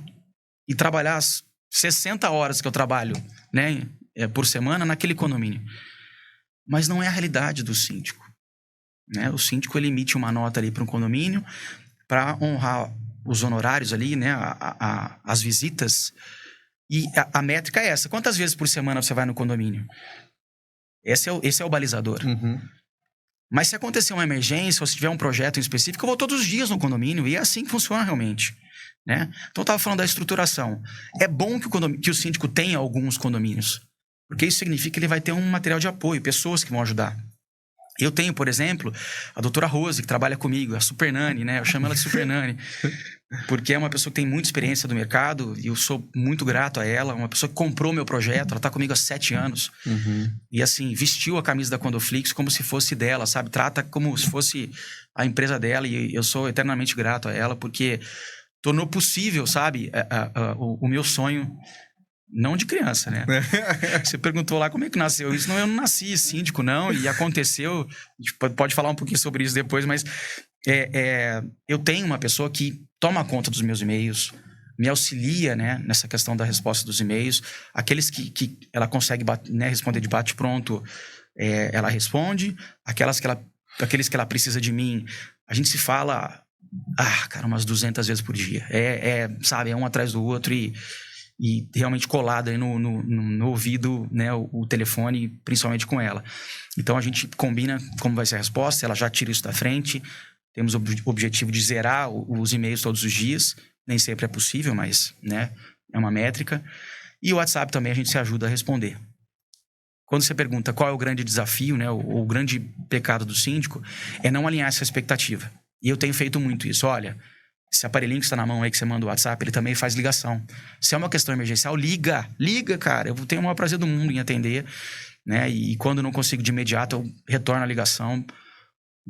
[SPEAKER 2] e trabalhar as 60 horas que eu trabalho, né, por semana naquele condomínio. Mas não é a realidade do síndico. Né? O síndico, ele emite uma nota ali para um condomínio para honrar os honorários ali, né, as visitas. E a métrica é essa. Quantas vezes por semana você vai no condomínio? Esse é o balizador. Mas se acontecer uma emergência ou se tiver um projeto em específico, eu vou todos os dias no condomínio. E é assim que funciona realmente. Né? Então, eu estava falando da estruturação. É bom que o síndico tenha alguns condomínios. Porque isso significa que ele vai ter um material de apoio, pessoas que vão ajudar. Eu tenho, por exemplo, a doutora Rose, que trabalha comigo, a Super Nani, né? Eu chamo ela de Super Nani, porque é uma pessoa que tem muita experiência do mercado e eu sou muito grato a ela. Uma pessoa que comprou meu projeto, ela está comigo há 7 anos. E assim, vestiu a camisa da Condoflix como se fosse dela, sabe? Trata como se fosse a empresa dela e eu sou eternamente grato a ela, porque tornou possível, sabe, o meu sonho, não de criança, né? Você perguntou lá como é que nasceu isso. Não, eu não nasci síndico, não, e aconteceu. A gente pode falar um pouquinho sobre isso depois, mas eu tenho uma pessoa que toma conta dos meus e-mails, me auxilia, né, nessa questão da resposta dos e-mails. Aqueles que ela consegue responder de bate-pronto, ela responde. Aqueles que ela precisa de mim, a gente se fala, cara, umas 200 vezes por dia. Sabe, um atrás do outro e realmente colado aí no ouvido, né, o telefone, principalmente com ela. Então a gente combina como vai ser a resposta, ela já tira isso da frente. Temos o objetivo de zerar os e-mails todos os dias. Nem sempre é possível, mas, né, é uma métrica. E o WhatsApp também a gente se ajuda a responder. Quando você pergunta qual é o grande desafio, né, o grande pecado do síndico, é não alinhar essa expectativa. E eu tenho feito muito isso. Olha, esse aparelhinho que está na mão aí, que você manda o WhatsApp, ele também faz ligação. Se é uma questão emergencial, liga, cara. Eu tenho o maior prazer do mundo em atender, né? E quando não consigo de imediato, eu retorno a ligação.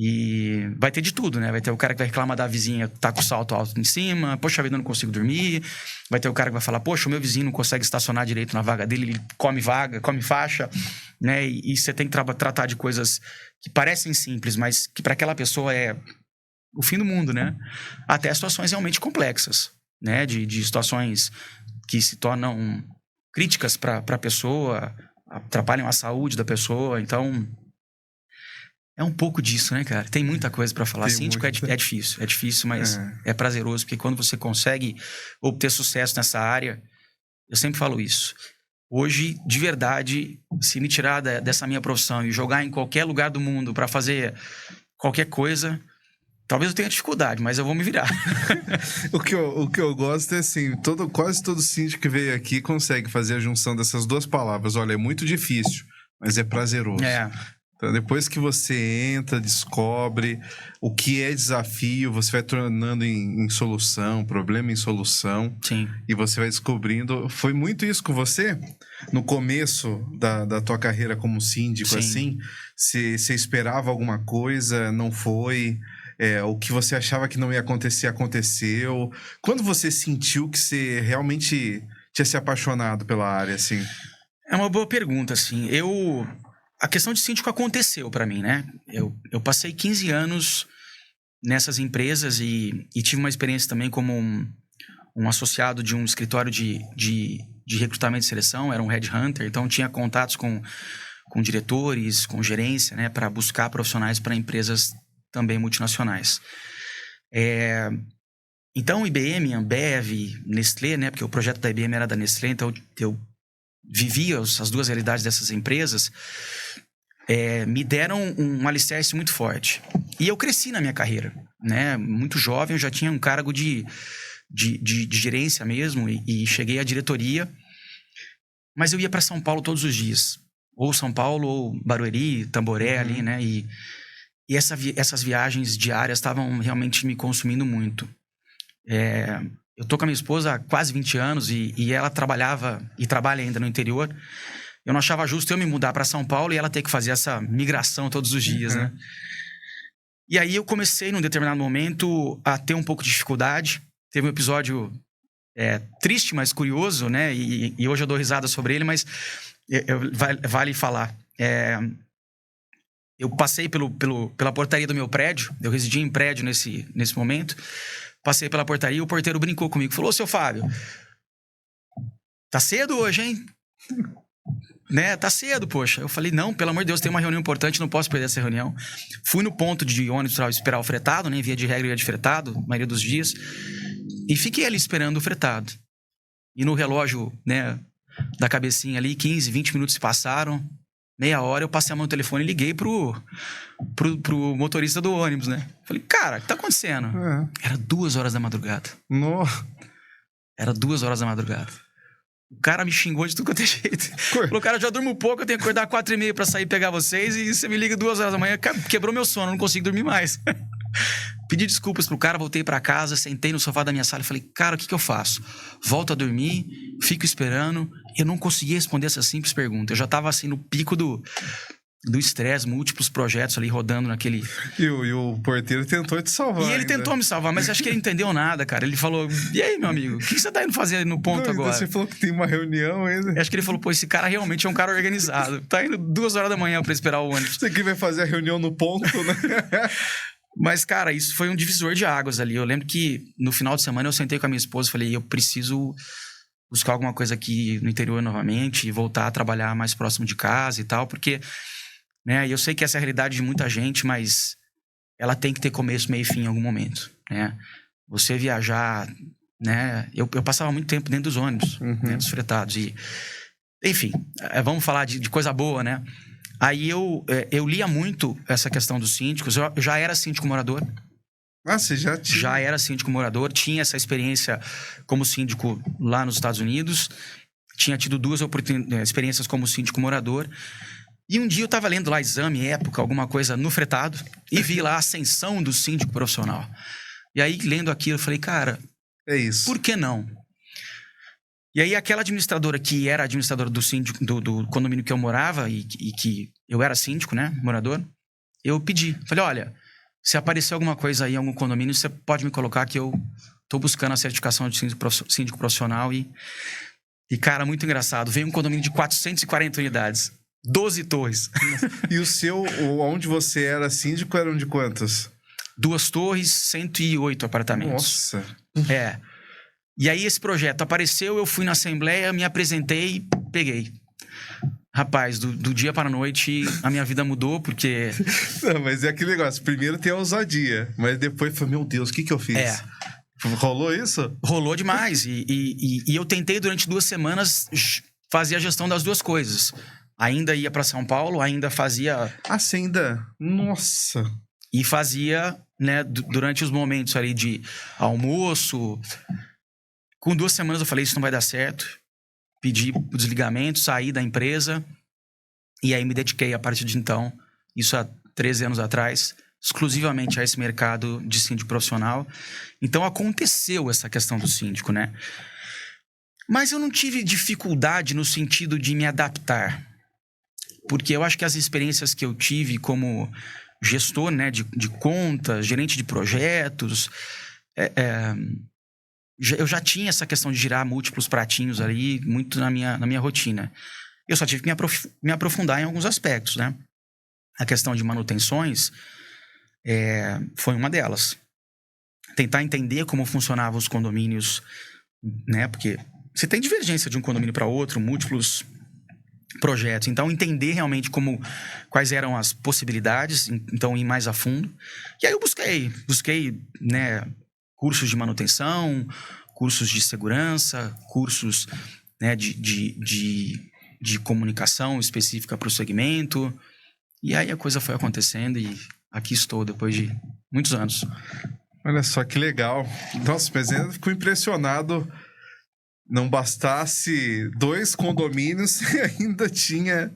[SPEAKER 2] E vai ter de tudo, né? Vai ter o cara que vai reclamar da vizinha que tá com o salto alto em cima. Poxa vida, eu não consigo dormir. Vai ter o cara que vai falar, poxa, o meu vizinho não consegue estacionar direito na vaga dele. Ele come vaga, come faixa, né? E você tem que tratar de coisas que parecem simples, mas que para aquela pessoa é o fim do mundo, né? Até situações realmente complexas, né? De situações que se tornam críticas para a pessoa, atrapalham a saúde da pessoa. Então, é um pouco disso, né, cara? Tem muita coisa para falar. Síndico é difícil, mas é prazeroso, porque quando você consegue obter sucesso nessa área, eu sempre falo isso. Hoje, de verdade, se me tirar dessa minha profissão e jogar em qualquer lugar do mundo para fazer qualquer coisa, talvez eu tenha dificuldade, mas eu vou me virar.
[SPEAKER 1] O que eu gosto é assim, quase todo síndico que veio aqui consegue fazer a junção dessas duas palavras. Olha, é muito difícil, mas é prazeroso. Então, depois que você entra, descobre o que é desafio, você vai tornando em solução, problema em solução.
[SPEAKER 2] Sim.
[SPEAKER 1] E você vai descobrindo. Foi muito isso com você? No começo da tua carreira como síndico,
[SPEAKER 2] Sim.
[SPEAKER 1] assim? Você esperava alguma coisa, não foi? O que você achava que não ia acontecer, aconteceu. Quando você sentiu que você realmente tinha se apaixonado pela área, assim?
[SPEAKER 2] É uma boa pergunta, assim. A questão de síndico aconteceu para mim, né? Eu passei 15 anos nessas empresas e tive uma experiência também como um associado de um escritório de recrutamento e seleção. Era um headhunter, então tinha contatos com diretores, com gerência, né? Para buscar profissionais para empresas também multinacionais. Então, IBM, Ambev, Nestlé, né? Porque o projeto da IBM era da Nestlé, então eu vivia as duas realidades dessas empresas, me deram um alicerce muito forte. E eu cresci na minha carreira, né? Muito jovem, eu já tinha um cargo de gerência mesmo, e cheguei à diretoria, mas eu ia para São Paulo todos os dias. Ou São Paulo, ou Barueri, Tamboré ali, né? E essas viagens diárias estavam realmente me consumindo muito. Eu tô com a minha esposa há quase 20 anos e ela trabalhava e trabalha ainda no interior. Eu não achava justo eu me mudar para São Paulo e ela ter que fazer essa migração todos os dias, né? E aí eu comecei, num determinado momento, a ter um pouco de dificuldade. Teve um episódio triste, mas curioso, né? E hoje eu dou risada sobre ele, mas vale falar. Eu passei pela portaria do meu prédio. Eu residia em prédio nesse momento. Passei pela portaria e o porteiro brincou comigo. Falou, seu Fábio, tá cedo hoje, hein? Né? Tá cedo, poxa. Eu falei, não, pelo amor de Deus, tem uma reunião importante, não posso perder essa reunião. Fui no ponto de ônibus para esperar o fretado, né? Via de regra, ia de fretado, a maioria dos dias. E fiquei ali esperando o fretado. E no relógio, né, da cabecinha ali, 15, 20 minutos se passaram. Meia hora eu passei a mão no telefone e liguei pro motorista do ônibus, né? Falei, cara, o que tá acontecendo? Era 2 horas da madrugada.
[SPEAKER 1] Nossa.
[SPEAKER 2] Era 2 horas da madrugada. O cara me xingou de tudo quanto é jeito. Falou, cara, eu já durmo pouco, eu tenho que acordar 4h30 pra sair pegar vocês e você me liga 2 horas da manhã. Quebrou meu sono, não consigo dormir mais. Pedi desculpas pro cara, voltei pra casa, sentei no sofá da minha sala e falei, cara, o que eu faço? Volto a dormir, fico esperando. Eu não consegui responder essa simples pergunta. Eu já tava assim no pico do estresse, múltiplos projetos ali rodando naquele...
[SPEAKER 1] E o porteiro tentou te salvar.
[SPEAKER 2] E ele tentou me salvar, mas acho que ele entendeu nada, cara. Ele falou, e aí, meu amigo, o que você tá indo fazer no ponto agora?
[SPEAKER 1] Você falou que tem uma reunião ainda.
[SPEAKER 2] Acho que ele falou, pô, esse cara realmente é um cara organizado. Tá indo 2 horas da manhã pra esperar o ônibus.
[SPEAKER 1] Você que vai fazer a reunião no ponto, né?
[SPEAKER 2] Mas, cara, isso foi um divisor de águas ali. Eu lembro que no final de semana eu sentei com a minha esposa e falei, eu preciso buscar alguma coisa aqui no interior novamente e voltar a trabalhar mais próximo de casa e tal, porque... né? Eu sei que essa é a realidade de muita gente, mas ela tem que ter começo, meio e fim em algum momento, né? Você viajar, né? Eu passava muito tempo dentro dos ônibus, né? Dos fretados. E, enfim, vamos falar de coisa boa, né? Aí eu lia muito essa questão dos síndicos. Eu já era síndico morador.
[SPEAKER 1] Ah, você já tinha?
[SPEAKER 2] Já era síndico morador. Tinha essa experiência como síndico lá nos Estados Unidos. Tinha tido 2 experiências como síndico morador. E um dia eu tava lendo lá exame, época, alguma coisa no fretado, e vi lá a ascensão do síndico profissional. E aí, lendo aquilo, eu falei, cara...
[SPEAKER 1] é isso.
[SPEAKER 2] Por que não? E aí, aquela administradora que era administradora do síndico, do condomínio que eu morava, e que eu era síndico, né, morador, eu pedi. Falei, olha, se aparecer alguma coisa aí em algum condomínio, você pode me colocar que eu tô buscando a certificação de síndico profissional. E, cara, muito engraçado. Veio um condomínio de 440 unidades. 12 torres.
[SPEAKER 1] E o seu, onde você era síndico, eram de quantos?
[SPEAKER 2] 2 torres, 108 apartamentos.
[SPEAKER 1] Nossa.
[SPEAKER 2] E aí esse projeto apareceu, eu fui na assembleia, me apresentei e peguei. Rapaz, do dia para a noite, a minha vida mudou, porque...
[SPEAKER 1] Não, mas é aquele negócio, primeiro tem a ousadia, mas depois foi, meu Deus, o que eu fiz? Rolou isso?
[SPEAKER 2] Rolou demais. E eu tentei durante 2 semanas fazer a gestão das 2 coisas. Ainda ia para São Paulo, ainda fazia...
[SPEAKER 1] Ah, você ainda... Nossa!
[SPEAKER 2] E fazia, né, durante os momentos ali de almoço. Com 2 semanas eu falei, isso não vai dar certo. Pedi o desligamento, saí da empresa. E aí me dediquei a partir de então, isso há 13 anos atrás, exclusivamente a esse mercado de síndico profissional. Então aconteceu essa questão do síndico, né? Mas eu não tive dificuldade no sentido de me adaptar. Porque eu acho que as experiências que eu tive como gestor, né, de contas, gerente de projetos, eu já tinha essa questão de girar múltiplos pratinhos ali, muito na minha rotina. Eu só tive que me aprofundar em alguns aspectos, né? A questão de manutenções foi uma delas. Tentar entender como funcionavam os condomínios, né? Porque você tem divergência de um condomínio para outro, múltiplos projetos. Então, entender realmente quais eram as possibilidades, então ir mais a fundo. E aí eu busquei, né, cursos de manutenção, cursos de segurança, cursos, né, de comunicação específica para o segmento. E aí a coisa foi acontecendo e aqui estou depois de muitos anos.
[SPEAKER 1] Olha só que legal. Nossa, mas eu fico impressionado. Não bastasse 2 condomínios e ainda tinha...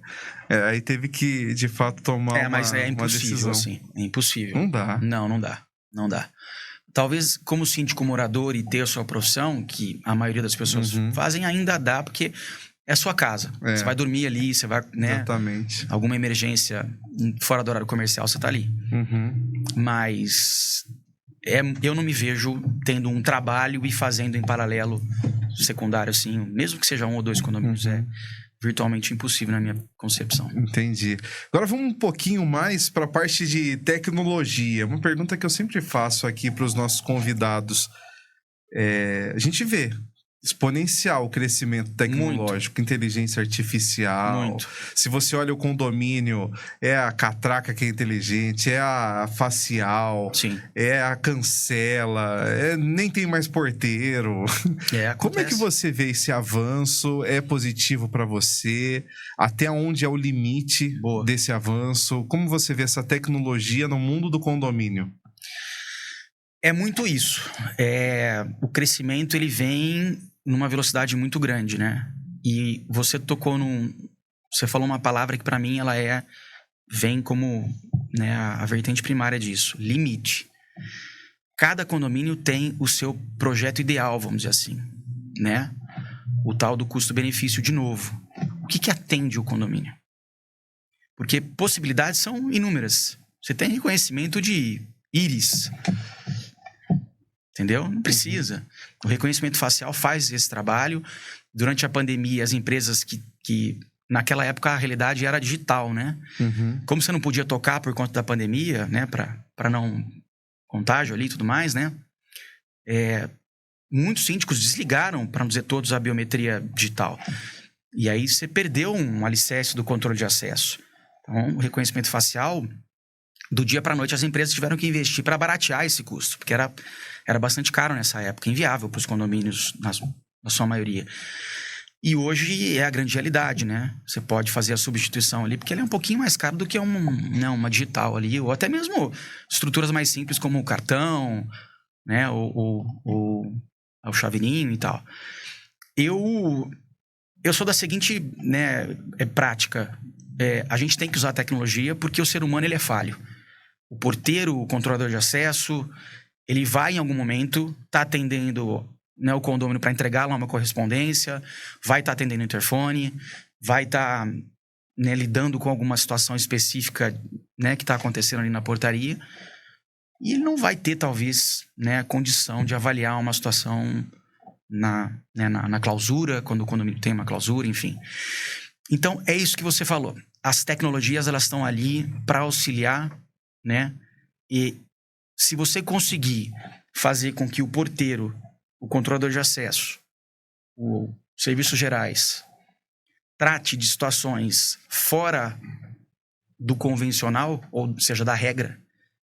[SPEAKER 1] aí teve que, de fato, tomar
[SPEAKER 2] mas é
[SPEAKER 1] uma
[SPEAKER 2] impossível,
[SPEAKER 1] decisão.
[SPEAKER 2] assim. É impossível.
[SPEAKER 1] Não dá.
[SPEAKER 2] Não dá. Talvez, como síndico morador e ter a sua profissão, que a maioria das pessoas fazem, ainda dá, porque é a sua casa. Você vai dormir ali, você vai, né?
[SPEAKER 1] Exatamente.
[SPEAKER 2] Alguma emergência fora do horário comercial, você tá ali. Mas... eu não me vejo tendo um trabalho e fazendo em paralelo secundário, assim, mesmo que seja 1 ou 2 condomínios, é virtualmente impossível na minha concepção.
[SPEAKER 1] Entendi. Agora vamos um pouquinho mais para a parte de tecnologia. Uma pergunta que eu sempre faço aqui para os nossos convidados. A gente vê exponencial o crescimento tecnológico, inteligência artificial.
[SPEAKER 2] Muito.
[SPEAKER 1] Se você olha o condomínio, é a catraca que é inteligente, é a facial,
[SPEAKER 2] Sim.
[SPEAKER 1] é a cancela, nem tem mais porteiro. Como é que você vê esse avanço? É positivo para você? Até onde é o limite desse avanço? Como você vê essa tecnologia no mundo do condomínio?
[SPEAKER 2] É muito isso. O crescimento, ele vem numa velocidade muito grande, né? E você tocou você falou uma palavra que para mim ela vem como, né, a vertente primária disso, limite. Cada condomínio tem o seu projeto ideal, vamos dizer assim, né? O tal do custo-benefício de novo. O que atende o condomínio? Porque possibilidades são inúmeras. Você tem reconhecimento de íris. Entendeu? Não precisa. O reconhecimento facial faz esse trabalho. Durante a pandemia, as empresas que naquela época a realidade era digital, né? Como você não podia tocar por conta da pandemia, né? Para não contágio ali e tudo mais, né? Muitos síndicos desligaram, para não dizer todos, a biometria digital. E aí você perdeu um alicerce do controle de acesso. Então, o reconhecimento facial, do dia para a noite, as empresas tiveram que investir para baratear esse custo, porque era bastante caro nessa época, inviável para os condomínios, na sua maioria. E hoje é a grande realidade, né? Você pode fazer a substituição ali, porque ele é um pouquinho mais caro do que uma digital ali, ou até mesmo estruturas mais simples como o cartão, né? O chaveirinho e tal. Eu sou da seguinte, né, prática. A gente tem que usar a tecnologia porque o ser humano ele é falho. O porteiro, o controlador de acesso, ele vai em algum momento, tá atendendo, né, o condômino para entregar lá uma correspondência, vai estar atendendo o interfone, vai estar, né, lidando com alguma situação específica, né, que está acontecendo ali na portaria, e ele não vai ter, talvez, né, a condição de avaliar uma situação na clausura, quando o condomínio tem uma clausura, enfim. Então, é isso que você falou. As tecnologias, elas estão ali para auxiliar, né? E se você conseguir fazer com que o porteiro, o controlador de acesso, os serviços gerais, trate de situações fora do convencional, ou seja, da regra,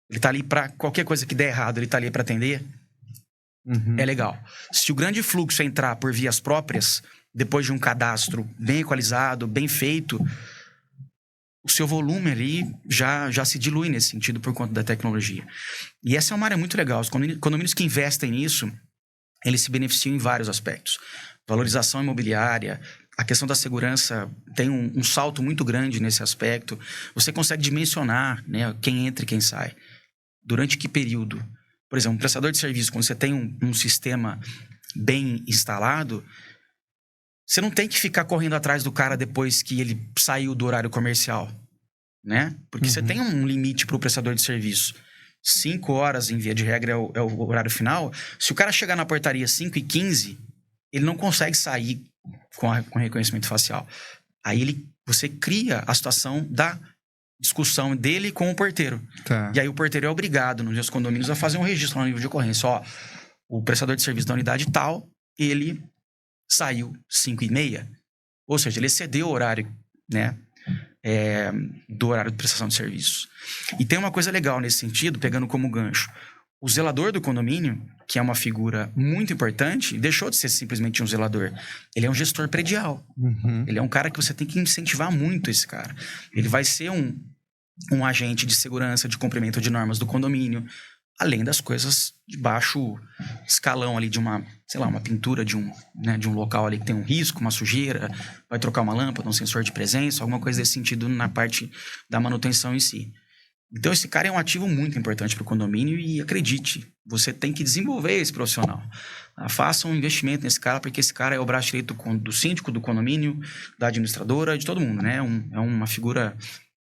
[SPEAKER 2] ele está ali para qualquer coisa que der errado, ele está ali para atender, é legal. Se o grande fluxo entrar por vias próprias, depois de um cadastro bem equalizado, bem feito, o seu volume ali já se dilui nesse sentido por conta da tecnologia. E essa é uma área muito legal. Os condomínios que investem nisso, eles se beneficiam em vários aspectos. Valorização imobiliária, a questão da segurança tem um salto muito grande nesse aspecto. Você consegue dimensionar, né, quem entra e quem sai. Durante que período? Por exemplo, um prestador de serviço, quando você tem um sistema bem instalado, você não tem que ficar correndo atrás do cara depois que ele saiu do horário comercial, né? Porque você tem um limite para o prestador de serviço. 5 horas, em via de regra, é o horário final. Se o cara chegar na portaria 5h15, ele não consegue sair com reconhecimento facial. Aí você cria a situação da discussão dele com o porteiro.
[SPEAKER 1] Tá.
[SPEAKER 2] E aí o porteiro é obrigado, nos seus condomínios, a fazer um registro no nível de ocorrência. Ó, o prestador de serviço da unidade tal, ele saiu 5h30. Ou seja, ele excedeu o horário, né, do horário de prestação de serviços. E tem uma coisa legal nesse sentido, pegando como gancho. O zelador do condomínio, que é uma figura muito importante, deixou de ser simplesmente um zelador. Ele é um gestor predial. Ele é um cara que você tem que incentivar muito esse cara. Ele vai ser um agente de segurança, de cumprimento de normas do condomínio, além das coisas de baixo escalão ali de uma pintura de um local ali que tem um risco, uma sujeira, vai trocar uma lâmpada, um sensor de presença, alguma coisa desse sentido na parte da manutenção em si. Então esse cara é um ativo muito importante para o condomínio e acredite, você tem que desenvolver esse profissional. Faça um investimento nesse cara, porque esse cara é o braço direito do síndico, do condomínio, da administradora, de todo mundo, né? É uma figura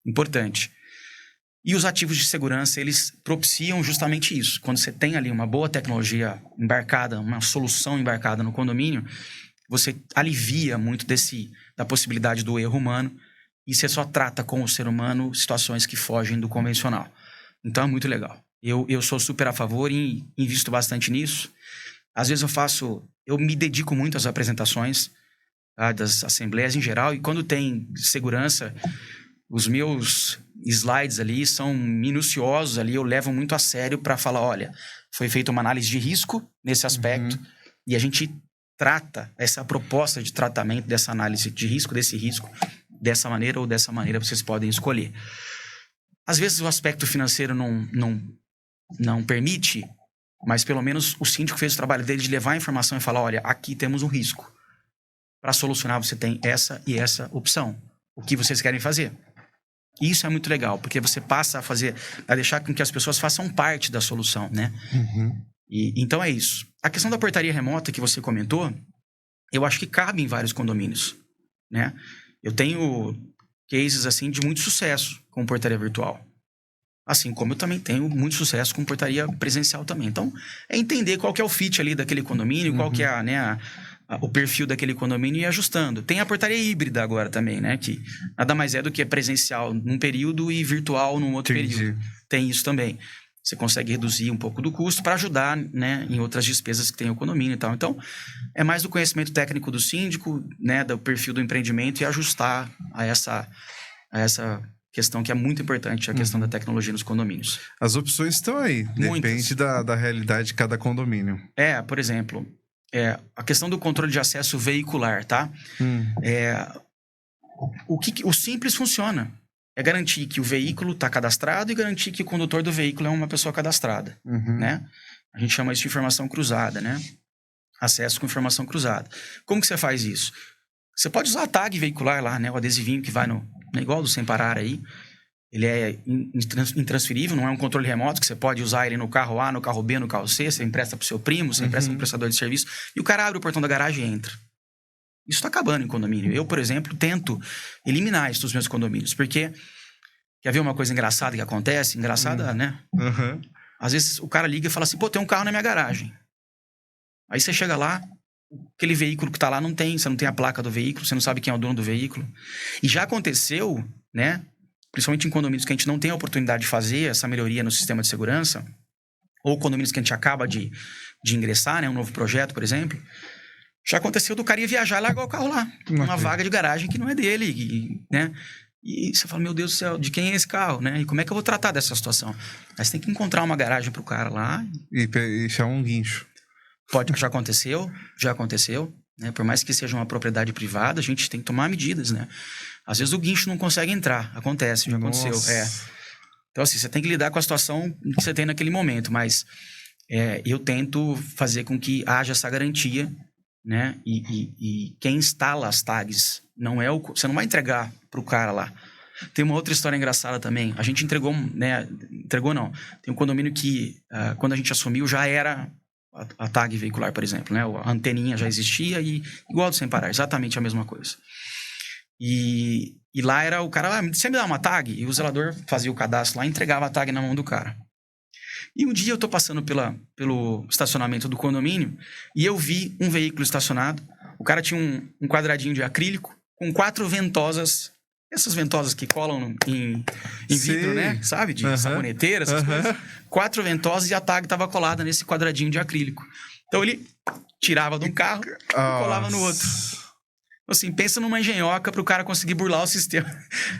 [SPEAKER 2] importante. E os ativos de segurança, eles propiciam justamente isso. Quando você tem ali uma boa tecnologia embarcada, uma solução embarcada no condomínio, você alivia muito da possibilidade do erro humano e você só trata com o ser humano situações que fogem do convencional. Então é muito legal. Eu sou super a favor e invisto bastante nisso. Às vezes eu me dedico muito às apresentações, tá, das assembleias em geral, e quando tem segurança, os meus slides ali são minuciosos ali, eu levo muito a sério para falar, olha, foi feita uma análise de risco nesse aspecto e a gente trata essa proposta de tratamento dessa análise de risco, desse risco, dessa maneira ou dessa maneira vocês podem escolher. Às vezes o aspecto financeiro não permite, mas pelo menos o síndico fez o trabalho dele de levar a informação e falar, olha, aqui temos um risco. Para solucionar você tem essa e essa opção. O que vocês querem fazer? Isso é muito legal, porque você passa a deixar com que as pessoas façam parte da solução, né? E, então é isso. A questão da portaria remota que você comentou, eu acho que cabe em vários condomínios, né? Eu tenho cases assim de muito sucesso com portaria virtual. Assim como eu também tenho muito sucesso com portaria presencial também. Então, é entender qual que é o fit ali daquele condomínio, qual que é o perfil daquele condomínio e ir ajustando. Tem a portaria híbrida agora também, né? Que nada mais é do que presencial num período e virtual num outro período. Tem isso também. Você consegue reduzir um pouco do custo para ajudar, né, em outras despesas que tem o condomínio e tal. Então, é mais do conhecimento técnico do síndico, né, do perfil do empreendimento e ajustar a essa questão que é muito importante, a questão da tecnologia nos condomínios.
[SPEAKER 1] As opções estão aí, depende da realidade de cada condomínio.
[SPEAKER 2] Por exemplo, a questão do controle de acesso veicular, tá? O simples funciona. É garantir que o veículo está cadastrado e garantir que o condutor do veículo é uma pessoa cadastrada, né? A gente chama isso de informação cruzada, né? Acesso com informação cruzada. Como que você faz isso? Você pode usar a tag veicular lá, né? O adesivinho que vai igual do Sem Parar aí. Ele é intransferível, não é um controle remoto que você pode usar ele no carro A, no carro B, no carro C. Você empresta para o seu primo, você empresta para um prestador de serviço. E o cara abre o portão da garagem e entra. Isso está acabando em condomínio. Eu, por exemplo, tento eliminar isso dos meus condomínios. Porque, quer ver uma coisa engraçada que acontece? Engraçada, né? Às vezes o cara liga e fala assim, pô, tem um carro na minha garagem. Aí você chega lá, aquele veículo que está lá você não tem a placa do veículo, você não sabe quem é o dono do veículo. E já aconteceu, né? Principalmente em condomínios que a gente não tem a oportunidade de fazer essa melhoria no sistema de segurança, ou condomínios que a gente acaba de ingressar, né? Um novo projeto, por exemplo. Já aconteceu do cara ir viajar e largar o carro lá. Uma vaga de garagem que não é dele, né? E você fala, meu Deus do céu, de quem é esse carro, né? E como é que eu vou tratar dessa situação? Aí você tem que encontrar uma garagem pro cara lá.
[SPEAKER 1] E chamar um guincho.
[SPEAKER 2] Já aconteceu, né? Por mais que seja uma propriedade privada, a gente tem que tomar medidas, né? Às vezes o guincho não consegue entrar. Aconteceu. Então, assim, você tem que lidar com a situação que você tem naquele momento. Mas eu tento fazer com que haja essa garantia, né? E quem instala as tags você não vai entregar pro cara lá. Tem uma outra história engraçada também. A gente entregou, né? Entregou não. Tem um condomínio que, quando a gente assumiu, já era a tag veicular, por exemplo, né? A anteninha já existia e igual do Sem Parar, exatamente a mesma coisa. E lá era o cara, você me dá uma tag? E o zelador fazia o cadastro lá e entregava a tag na mão do cara. E um dia eu tô passando pelo estacionamento do condomínio e eu vi um veículo estacionado. O cara tinha um quadradinho de acrílico com 4 ventosas. Essas ventosas que colam em vidro, né? Sabe? De saboneteira, essas coisas. 4 ventosas e a tag estava colada nesse quadradinho de acrílico. Então ele tirava de um carro e colava no outro. Assim, pensa numa engenhoca para o cara conseguir burlar o sistema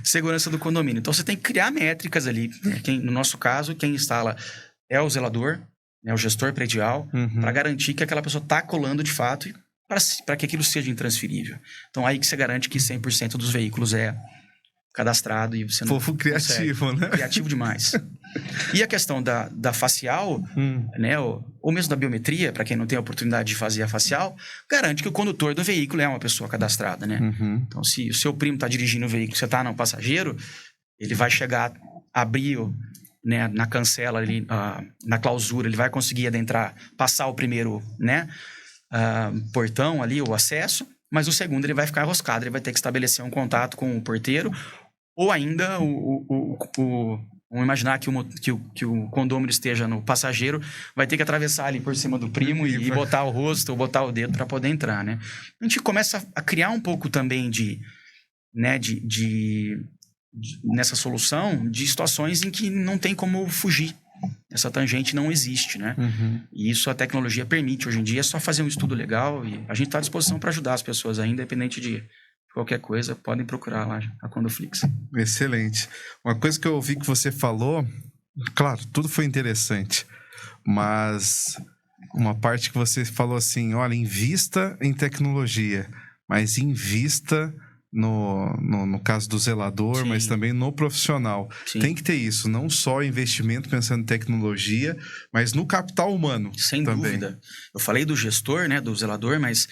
[SPEAKER 2] de segurança do condomínio. Então você tem que criar métricas ali. No nosso caso, quem instala é o zelador, né, o gestor predial, para garantir que aquela pessoa está colando de fato para que aquilo seja intransferível. Então aí que você garante que 100% dos veículos é cadastrado e você não
[SPEAKER 1] Fofo criativo,
[SPEAKER 2] consegue.
[SPEAKER 1] Né?
[SPEAKER 2] Criativo demais. E a questão da facial, né, ou mesmo da biometria, para quem não tem a oportunidade de fazer a facial, garante que o condutor do veículo é uma pessoa cadastrada, né? Então, se o seu primo está dirigindo o veículo, você está no passageiro, ele vai chegar, abrir, né, na cancela ali, na clausura, ele vai conseguir adentrar, passar o primeiro, né, portão ali, o acesso, mas o segundo ele vai ficar enroscado, ele vai ter que estabelecer um contato com o porteiro, ou ainda vamos imaginar que o condômino esteja no passageiro, vai ter que atravessar ali por cima do primo e botar o rosto ou botar o dedo para poder entrar, né? A gente começa a criar um pouco também nessa solução de situações em que não tem como fugir. Essa tangente não existe, né? E isso a tecnologia permite. Hoje em dia é só fazer um estudo legal e a gente está à disposição para ajudar as pessoas aí, independente de qualquer coisa, podem procurar lá a Condoflix.
[SPEAKER 1] Excelente. Uma coisa que eu ouvi que você falou, claro, tudo foi interessante, mas uma parte que você falou assim, olha, invista em tecnologia, mas invista no caso do zelador, sim, mas também no profissional. Sim. Tem que ter isso, não só investimento pensando em tecnologia, mas no capital humano.
[SPEAKER 2] Sem
[SPEAKER 1] também.
[SPEAKER 2] Dúvida. Eu falei do gestor, né, do zelador, mas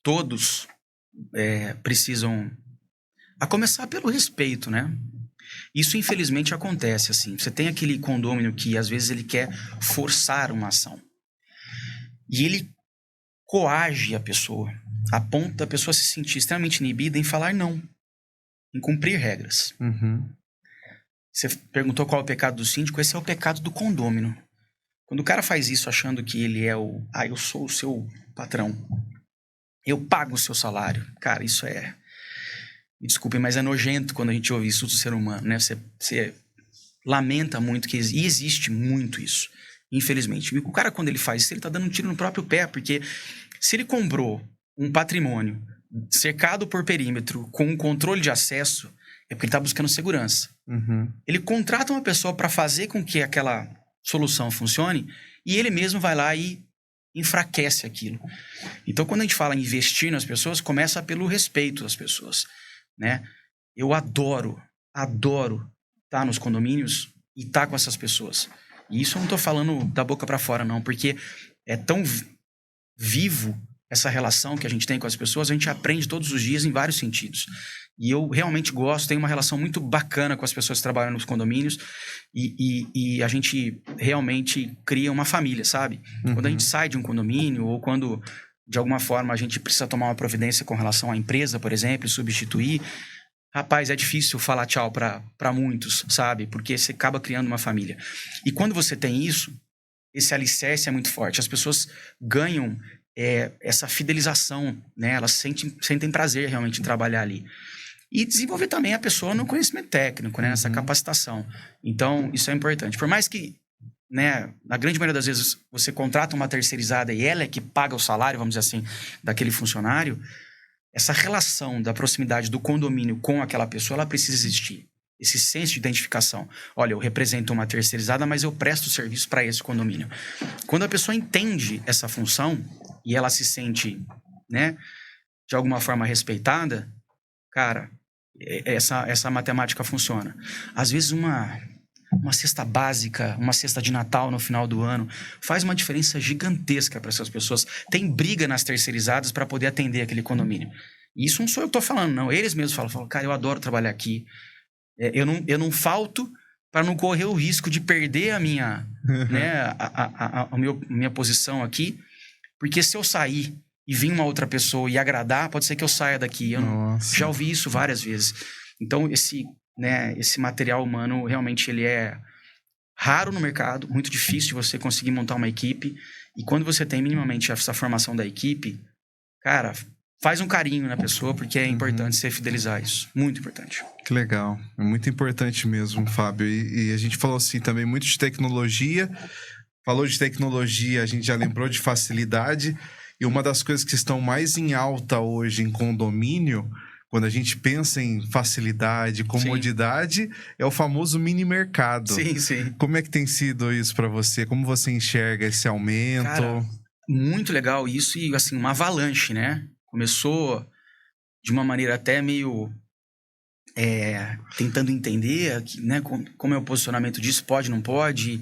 [SPEAKER 2] todos precisam, a começar pelo respeito, né? Isso infelizmente acontece, assim. Você tem aquele condômino que às vezes ele quer forçar uma ação e ele coage a pessoa, a ponto da pessoa se sentir extremamente inibida em falar não. em cumprir regras. Você perguntou qual é o pecado do síndico, esse é o pecado do condômino. Quando o cara faz isso achando que ele é eu sou o seu patrão, eu pago o seu salário. Cara, isso me desculpe, mas é nojento quando a gente ouve isso do ser humano, né? Você lamenta muito e existe muito isso, infelizmente. E o cara, quando ele faz isso, ele tá dando um tiro no próprio pé, porque se ele comprou um patrimônio cercado por perímetro, com um controle de acesso, é porque ele tá buscando segurança. Ele contrata uma pessoa para fazer com que aquela solução funcione e ele mesmo vai lá e enfraquece aquilo. Então, quando a gente fala em investir nas pessoas, começa pelo respeito às pessoas, né? Eu adoro estar nos condomínios e estar com essas pessoas. E isso eu não tô falando da boca para fora, não, porque é tão vivo essa relação que a gente tem com as pessoas, a gente aprende todos os dias em vários sentidos. E eu realmente gosto, tenho uma relação muito bacana com as pessoas que trabalham nos condomínios e a gente realmente cria uma família, sabe? Quando a gente sai de um condomínio ou quando, de alguma forma, a gente precisa tomar uma providência com relação à empresa, por exemplo, e substituir, rapaz, é difícil falar tchau para muitos, sabe? Porque você acaba criando uma família. E quando você tem isso, esse alicerce é muito forte. As pessoas ganham essa fidelização, né? Elas sentem prazer realmente em trabalhar ali. E desenvolver também a pessoa no conhecimento técnico, né? Nessa capacitação. Então, isso é importante. Por mais que, né, na grande maioria das vezes, você contrata uma terceirizada e ela é que paga o salário, vamos dizer assim, daquele funcionário, essa relação da proximidade do condomínio com aquela pessoa, ela precisa existir. Esse senso de identificação. Olha, eu represento uma terceirizada, mas eu presto serviço para esse condomínio. Quando a pessoa entende essa função e ela se sente, né, de alguma forma respeitada, cara, essa matemática funciona. Às vezes uma cesta básica, uma cesta de Natal no final do ano, faz uma diferença gigantesca para essas pessoas. Tem briga nas terceirizadas para poder atender aquele condomínio. E isso não sou eu que estou falando, não. Eles mesmos falam, cara, eu adoro trabalhar aqui. Eu não falto para não correr o risco de perder a minha, né, minha posição aqui, porque se eu sair e vir uma outra pessoa e agradar, pode ser que eu saia daqui. Já ouvi isso várias vezes. Então, esse material humano, realmente, ele é raro no mercado, muito difícil de você conseguir montar uma equipe. E quando você tem minimamente essa formação da equipe, cara, faz um carinho na pessoa, porque é importante você fidelizar isso. Muito importante.
[SPEAKER 1] Que legal. É muito importante mesmo, Fábio. E a gente falou assim também muito de tecnologia. Falou de tecnologia, a gente já lembrou de facilidade. E uma das coisas que estão mais em alta hoje em condomínio, quando a gente pensa em facilidade, comodidade, sim, é o famoso mini mercado.
[SPEAKER 2] Sim, sim.
[SPEAKER 1] Como é que tem sido isso para você? Como você enxerga esse aumento?
[SPEAKER 2] Cara, muito legal isso e, assim, uma avalanche, né? Começou de uma maneira até meio tentando entender, né, como é o posicionamento disso, pode, não pode,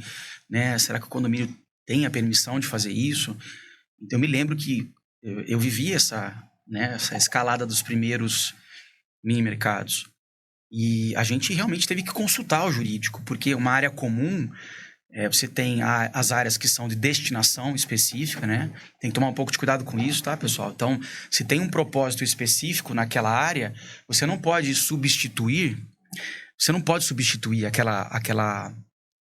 [SPEAKER 2] né? Será que o condomínio tem a permissão de fazer isso? Então, eu me lembro que eu vivi essa escalada dos primeiros mini mercados. E a gente realmente teve que consultar o jurídico, porque uma área comum, você tem as áreas que são de destinação específica, né? Tem que tomar um pouco de cuidado com isso, tá, pessoal? Então, se tem um propósito específico naquela área, você não pode substituir aquela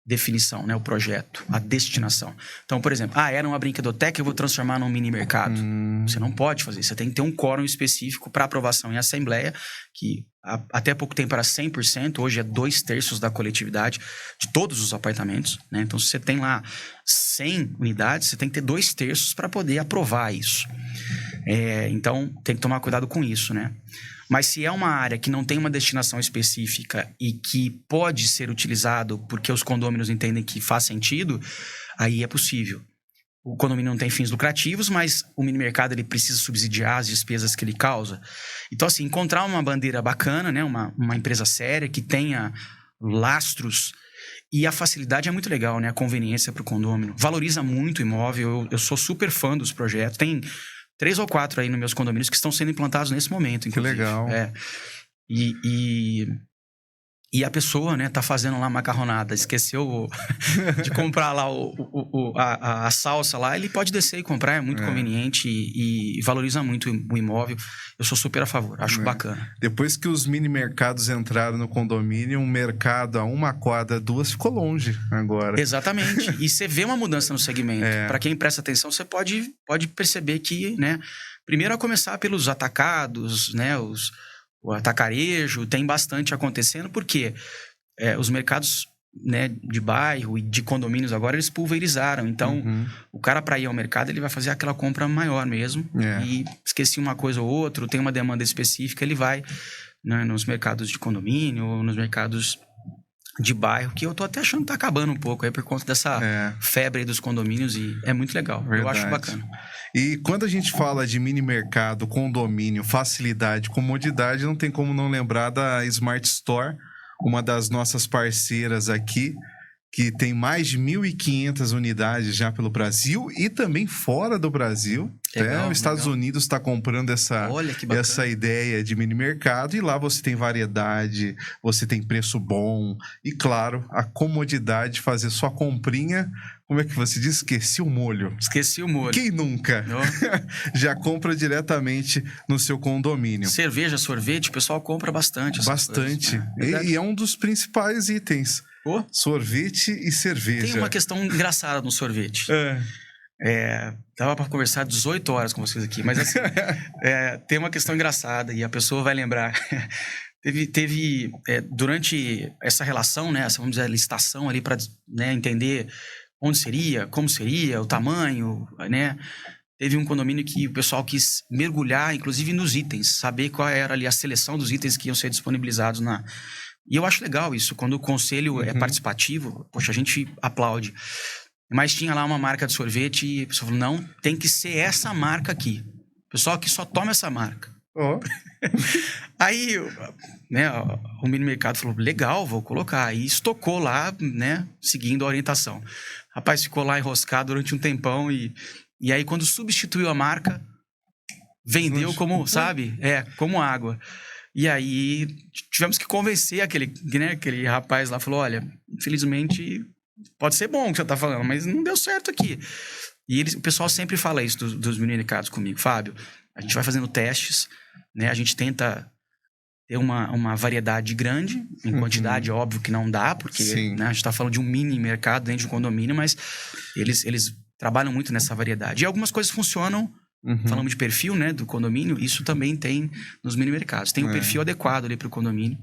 [SPEAKER 2] definição, né? O projeto, a destinação. Então, por exemplo, era uma brinquedoteca, eu vou transformar num mini mercado. Você não pode fazer isso. Você tem que ter um quórum específico para aprovação em assembleia, que até pouco tempo era 100%, hoje é 2/3 da coletividade de todos os apartamentos, né? Então, se você tem lá 100 unidades, você tem que ter 2/3 para poder aprovar isso. Então, tem que tomar cuidado com isso, né? Mas se é uma área que não tem uma destinação específica e que pode ser utilizado porque os condôminos entendem que faz sentido, aí é possível. O condomínio não tem fins lucrativos, mas o mini mercado ele precisa subsidiar as despesas que ele causa. Então, assim, encontrar uma bandeira bacana, né, uma empresa séria que tenha lastros, e a facilidade é muito legal, né, a conveniência para o condômino. Valoriza muito o imóvel, eu sou super fã dos projetos. Tem 3 ou 4 aí nos meus condomínios que estão sendo implantados nesse momento, inclusive.
[SPEAKER 1] Que legal.
[SPEAKER 2] E a pessoa, né, tá fazendo lá macarronada, esqueceu de comprar lá a salsa lá, ele pode descer e comprar, é muito conveniente e valoriza muito o imóvel. Eu sou super a favor, acho bacana.
[SPEAKER 1] Depois que os mini mercados entraram no condomínio, um mercado a 1 quadra, 2 ficou longe agora.
[SPEAKER 2] Exatamente. E você vê uma mudança no segmento. Para quem presta atenção, você pode perceber que, né, primeiro a começar pelos atacados, né, o atacarejo, tem bastante acontecendo, porque os mercados, né, de bairro e de condomínios agora, eles pulverizaram. Então, o cara, para ir ao mercado, ele vai fazer aquela compra maior mesmo. E esqueci uma coisa ou outra, tem uma demanda específica, ele vai, né, nos mercados de condomínio ou nos mercados de bairro, que eu tô até achando que tá acabando um pouco aí por conta dessa febre aí dos condomínios, e é muito legal. Verdade. Eu acho bacana.
[SPEAKER 1] E quando a gente fala de mini mercado, condomínio, facilidade, comodidade, não tem como não lembrar da Smart Store, uma das nossas parceiras aqui, que tem mais de 1.500 unidades já pelo Brasil e também fora do Brasil. Legal, os Estados Unidos está comprando essa ideia de mini mercado, e lá você tem variedade, você tem preço bom e, claro, a comodidade de fazer sua comprinha. Como é que você diz? Esqueci o molho.
[SPEAKER 2] Esqueci o molho.
[SPEAKER 1] Quem nunca? Já compra diretamente no seu condomínio.
[SPEAKER 2] Cerveja, sorvete, o pessoal compra bastante.
[SPEAKER 1] Bastante. E é um dos principais itens. Sorvete e cerveja.
[SPEAKER 2] Tem uma questão engraçada no sorvete. Tava para conversar 18 horas com vocês aqui, mas assim, tem uma questão engraçada e a pessoa vai lembrar. Teve durante essa relação, né, vamos dizer, a licitação ali para, né, entender onde seria, como seria, o tamanho, né? Teve um condomínio que o pessoal quis mergulhar, inclusive, nos itens, saber qual era ali a seleção dos itens que iam ser disponibilizados na... E eu acho legal isso, quando o conselho é participativo, poxa, a gente aplaude. Mas tinha lá uma marca de sorvete e a pessoa falou, não, tem que ser essa marca aqui. O pessoal aqui só toma essa marca. Aí, né, o mini mercado falou, legal, vou colocar. Aí estocou lá, né, seguindo a orientação. Rapaz, ficou lá enroscado durante um tempão e aí quando substituiu a marca, vendeu como, sabe? Como água. E aí tivemos que convencer aquele rapaz lá, falou, olha, infelizmente pode ser bom o que você tá falando, mas não deu certo aqui. E o pessoal sempre fala isso dos mini mercados comigo, Fábio, a gente vai fazendo testes, né? A gente tenta ter uma variedade grande, em quantidade, óbvio que não dá, porque, né, a gente tá falando de um mini mercado dentro de um condomínio, mas eles trabalham muito nessa variedade. E algumas coisas funcionam, falamos de perfil, né, do condomínio, isso também tem nos mini mercados. Tem um perfil adequado ali pro condomínio,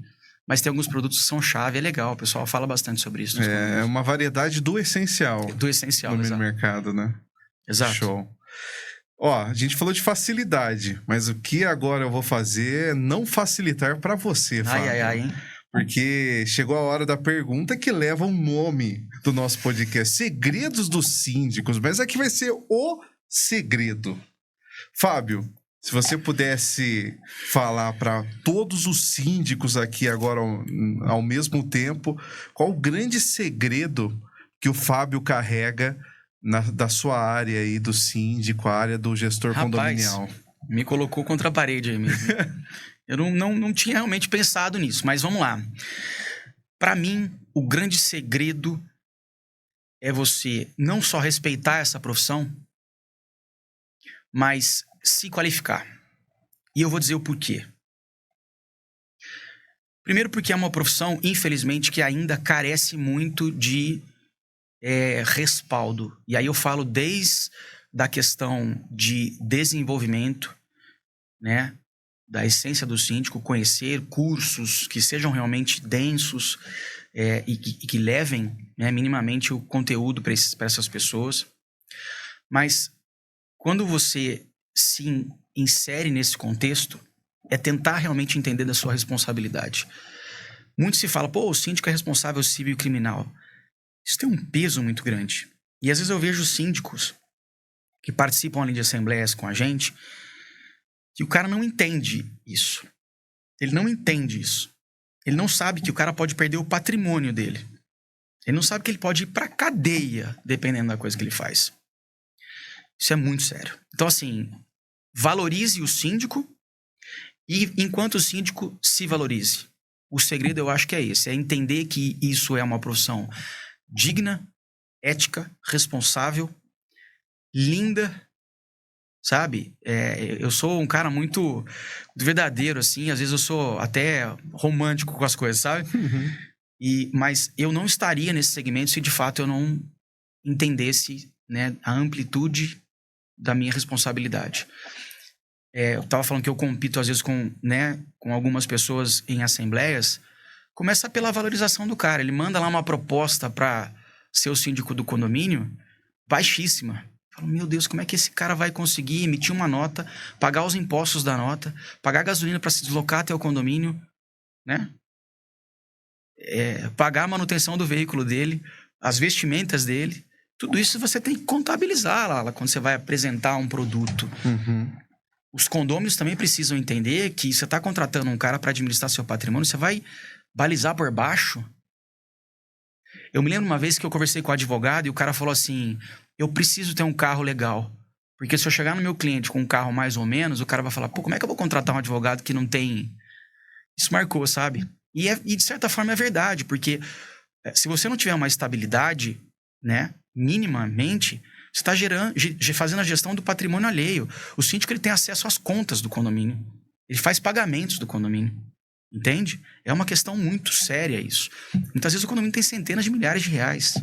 [SPEAKER 2] mas tem alguns produtos que são chave, é legal, o pessoal fala bastante sobre isso.
[SPEAKER 1] É uma variedade do essencial.
[SPEAKER 2] Do essencial,
[SPEAKER 1] no mini mercado, né?
[SPEAKER 2] Exato.
[SPEAKER 1] Show. A gente falou de facilidade, mas o que agora eu vou fazer é não facilitar para você, Fábio.
[SPEAKER 2] Hein?
[SPEAKER 1] Porque chegou a hora da pergunta que leva o nome do nosso podcast, Segredos dos Síndicos, mas aqui vai ser o segredo. Fábio, se você pudesse falar para todos os síndicos aqui agora ao mesmo tempo, qual o grande segredo que o Fábio carrega da sua área aí do síndico, a área do gestor condominial?
[SPEAKER 2] Me colocou contra a parede aí mesmo. Eu não tinha realmente pensado nisso, mas vamos lá. Para mim, o grande segredo é você não só respeitar essa profissão, mas se qualificar. E eu vou dizer o porquê. Primeiro porque é uma profissão, infelizmente, que ainda carece muito de respaldo. E aí eu falo desde da questão de desenvolvimento, né, da essência do síndico, conhecer cursos que sejam realmente densos e que levem, né, minimamente o conteúdo para essas pessoas. Mas quando você se insere nesse contexto, é tentar realmente entender da sua responsabilidade. Muito se fala, o síndico é responsável civil e criminal. Isso tem um peso muito grande. E às vezes eu vejo síndicos que participam ali de assembleias com a gente, que o cara não entende isso. Ele não entende isso. Ele não sabe que o cara pode perder o patrimônio dele. Ele não sabe que ele pode ir pra cadeia, dependendo da coisa que ele faz. Isso é muito sério. Então, assim, valorize o síndico e, enquanto o síndico, se valorize. o segredo eu acho que é esse. É entender que isso é uma profissão digna, ética, responsável, linda, sabe? Eu sou um cara muito verdadeiro, assim. Às vezes eu sou até romântico com as coisas, sabe? Mas eu não estaria nesse segmento se de fato eu não entendesse, né, a amplitude da minha responsabilidade. Eu tava falando que eu compito às vezes com algumas pessoas em assembleias. Começa pela valorização do cara. Ele manda lá uma proposta para ser o síndico do condomínio baixíssima. Eu falo, meu Deus, como é que esse cara vai conseguir emitir uma nota, pagar os impostos da nota, pagar gasolina para se deslocar até o condomínio, né? Pagar a manutenção do veículo dele, as vestimentas dele. Tudo isso você tem que contabilizar lá quando você vai apresentar um produto. Os condôminos também precisam entender que você está contratando um cara para administrar seu patrimônio, você vai balizar por baixo. Eu me lembro uma vez que eu conversei com o advogado e o cara falou assim, eu preciso ter um carro legal. Porque se eu chegar no meu cliente com um carro mais ou menos, o cara vai falar, pô, como é que eu vou contratar um advogado que não tem... Isso marcou, sabe? E de certa forma é verdade, porque se você não tiver uma estabilidade, né, minimamente, você está fazendo a gestão do patrimônio alheio. O síndico ele tem acesso às contas do condomínio. Ele faz pagamentos do condomínio. Entende? É uma questão muito séria isso. Muitas vezes o condomínio tem centenas de milhares de reais.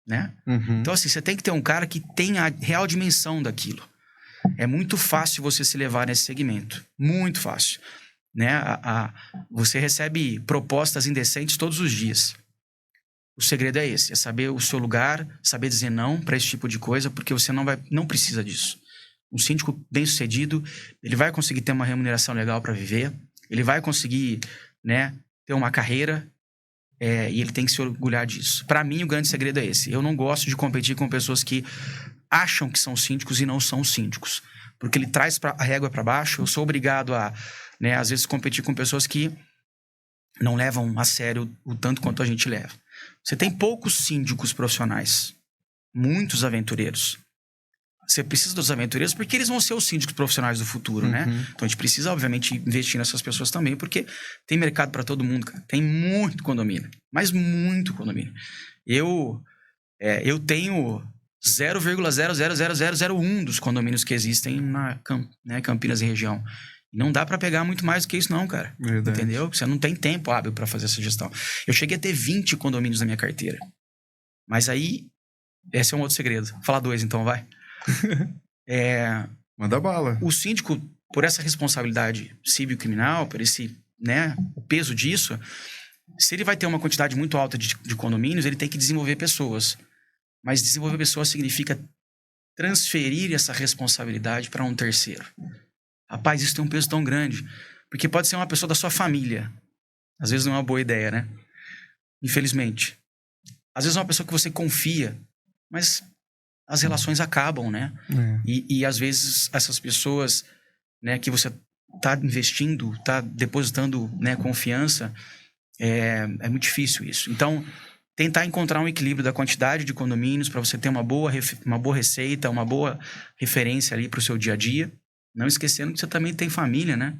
[SPEAKER 2] Né? Então, assim, você tem que ter um cara que tenha a real dimensão daquilo. É muito fácil você se levar nesse segmento. Muito fácil. Né? Você recebe propostas indecentes todos os dias. O segredo é esse, é saber o seu lugar, saber dizer não para esse tipo de coisa, porque você não precisa disso. Um síndico bem-sucedido, ele vai conseguir ter uma remuneração legal para viver, ele vai conseguir, né, ter uma carreira, e ele tem que se orgulhar disso. Para mim, o grande segredo é esse. Eu não gosto de competir com pessoas que acham que são síndicos e não são síndicos, porque ele traz a régua para baixo. Eu sou obrigado a, né, às vezes, competir com pessoas que não levam a sério o tanto quanto a gente leva. Você tem poucos síndicos profissionais, muitos aventureiros. Você precisa dos aventureiros porque eles vão ser os síndicos profissionais do futuro, né? Então a gente precisa, obviamente, investir nessas pessoas também, porque tem mercado para todo mundo, cara. Tem muito condomínio, mas muito condomínio. Eu tenho 0,00001 dos condomínios que existem na Campinas e região. Não dá para pegar muito mais do que isso não, cara.
[SPEAKER 1] Verdade.
[SPEAKER 2] Entendeu? Você não tem tempo hábil para fazer essa gestão. Eu cheguei a ter 20 condomínios na minha carteira. Mas aí, esse é um outro segredo. Vou falar 2 então, vai.
[SPEAKER 1] Manda bala.
[SPEAKER 2] O síndico, por essa responsabilidade cívico-criminal, por esse, né, o peso disso, se ele vai ter uma quantidade muito alta de condomínios, ele tem que desenvolver pessoas. Mas desenvolver pessoas significa transferir essa responsabilidade para um terceiro. Rapaz, isso tem um peso tão grande. Porque pode ser uma pessoa da sua família. Às vezes não é uma boa ideia, né? Infelizmente. Às vezes é uma pessoa que você confia, mas as relações acabam, né? E às vezes essas pessoas, né, que você está investindo, está depositando, né, confiança, é muito difícil isso. Então, tentar encontrar um equilíbrio da quantidade de condomínios para você ter uma boa receita, uma boa referência ali para o seu dia a dia. Não esquecendo que você também tem família, né?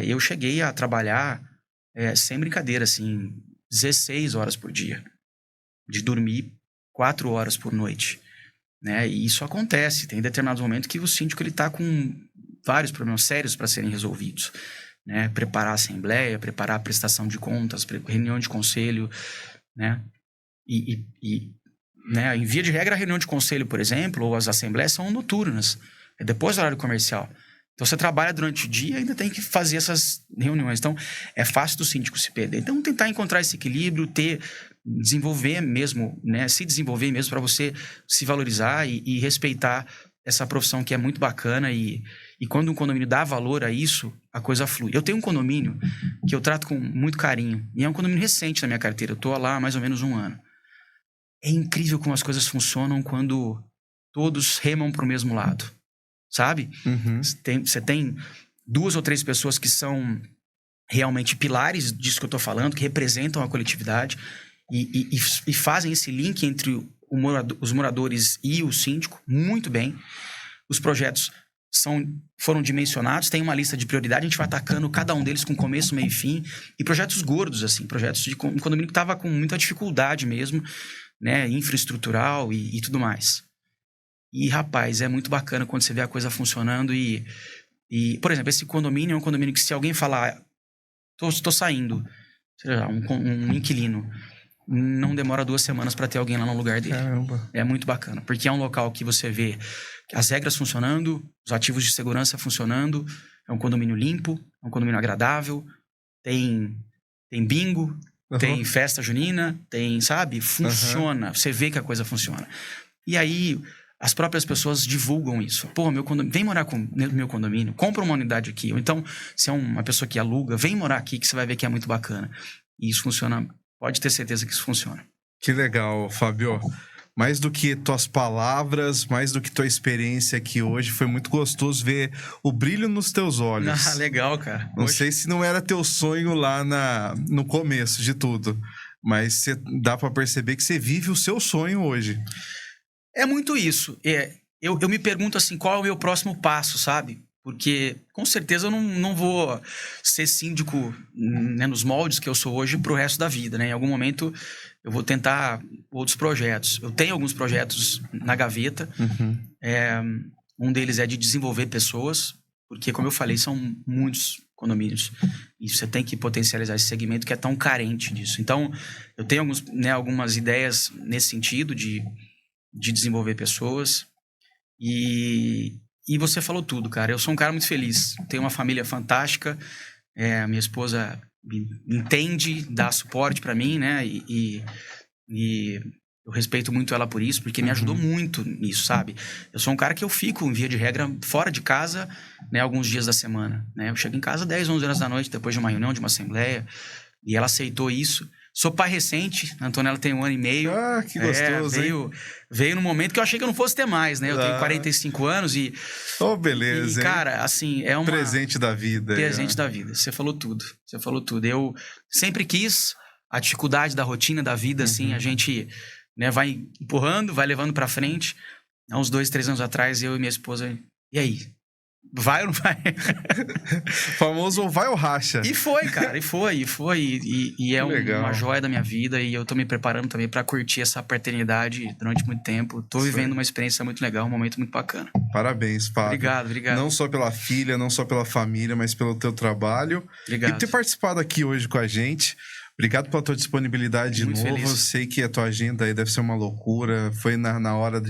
[SPEAKER 2] Eu cheguei a trabalhar, sem brincadeira, assim, 16 horas por dia. De dormir 4 horas por noite. Né? E isso acontece. Tem determinados momentos que o síndico está com vários problemas sérios para serem resolvidos. Né? Preparar a assembleia, preparar a prestação de contas, reunião de conselho. Né? Né? Em via de regra, a reunião de conselho, por exemplo, ou as assembleias são noturnas. É depois do horário comercial. Então, você trabalha durante o dia e ainda tem que fazer essas reuniões. Então, é fácil do síndico se perder. Então, tentar encontrar esse equilíbrio, desenvolver mesmo, né? Se desenvolver mesmo para você se valorizar e respeitar essa profissão que é muito bacana. E quando um condomínio dá valor a isso, a coisa flui. Eu tenho um condomínio que eu trato com muito carinho. E é um condomínio recente na minha carteira. Eu estou lá há mais ou menos 1 ano. É incrível como as coisas funcionam quando todos remam para o mesmo lado. Sabe? Você tem 2 ou 3 pessoas que são realmente pilares disso que eu tô falando, que representam a coletividade e fazem esse link entre os moradores e o síndico muito bem. Os projetos foram dimensionados, tem uma lista de prioridade, a gente vai atacando cada um deles com começo, meio e fim, e projetos gordos, assim, projetos de um condomínio que estava com muita dificuldade mesmo, né, infraestrutural e tudo mais. E, rapaz, é muito bacana quando você vê a coisa funcionando e por exemplo, esse condomínio é um condomínio que se alguém falar, tô saindo, sei lá, um inquilino, não demora 2 semanas para ter alguém lá no lugar dele.
[SPEAKER 1] Caramba.
[SPEAKER 2] É muito bacana, porque é um local que você vê as regras funcionando, os ativos de segurança funcionando, é um condomínio limpo, é um condomínio agradável, tem bingo, tem festa junina, tem, sabe? Funciona, você vê que a coisa funciona. E aí, as próprias pessoas divulgam isso. Pô, meu condomínio, vem morar no meu condomínio, compra uma unidade aqui. Ou então, se é uma pessoa que aluga, vem morar aqui que você vai ver que é muito bacana. E isso funciona, pode ter certeza que isso funciona.
[SPEAKER 1] Que legal, Fábio. Mais do que tuas palavras, mais do que tua experiência aqui hoje, foi muito gostoso ver o brilho nos teus olhos.
[SPEAKER 2] Ah, legal, cara.
[SPEAKER 1] Não sei se não era teu sonho lá no começo de tudo, mas dá pra perceber que você vive o seu sonho hoje.
[SPEAKER 2] É muito isso. Eu me pergunto assim, qual é o meu próximo passo, sabe? Porque, com certeza, eu não vou ser síndico, né, nos moldes que eu sou hoje pro resto da vida, né? Em algum momento, eu vou tentar outros projetos. Eu tenho alguns projetos na gaveta. Um deles é de desenvolver pessoas, porque, como eu falei, são muitos condomínios. E você tem que potencializar esse segmento que é tão carente disso. Então, eu tenho algumas ideias nesse sentido de desenvolver pessoas. E você falou tudo, cara. Eu sou um cara muito feliz. Tenho uma família fantástica. Minha esposa entende, dá suporte pra mim, né? E eu respeito muito ela por isso, porque me ajudou muito nisso, sabe? Eu sou um cara que eu fico, em via de regra, fora de casa, né? Alguns dias da semana, né? Eu chego em casa 10, 11 horas da noite, depois de uma reunião, de uma assembleia. E ela aceitou isso. Sou pai recente, a Antonella tem 1 ano e meio.
[SPEAKER 1] Ah, que gostoso,
[SPEAKER 2] veio no momento que eu achei que eu não fosse ter mais, né? Eu tenho 45 anos e...
[SPEAKER 1] Oh, beleza,
[SPEAKER 2] e, cara, assim, é um
[SPEAKER 1] presente da vida.
[SPEAKER 2] Presente da vida. Você falou tudo. Eu sempre quis a dificuldade da rotina, da vida, assim, a gente, né, vai empurrando, vai levando pra frente. Há uns 2, 3 anos atrás, eu e minha esposa... E aí? Vai ou não vai?
[SPEAKER 1] Famoso vai ou racha?
[SPEAKER 2] E foi, cara, e foi. E é uma joia da minha vida. E eu tô me preparando também pra curtir essa paternidade durante muito tempo. Tô vivendo uma experiência muito legal, um momento muito bacana.
[SPEAKER 1] Parabéns, Fábio.
[SPEAKER 2] Obrigado.
[SPEAKER 1] Não só pela filha, não só pela família, mas pelo teu trabalho.
[SPEAKER 2] Obrigado.
[SPEAKER 1] E por ter participado aqui hoje com a gente. Obrigado pela tua disponibilidade de novo.
[SPEAKER 2] Feliz.
[SPEAKER 1] Eu sei que a tua agenda aí deve ser uma loucura. Foi na hora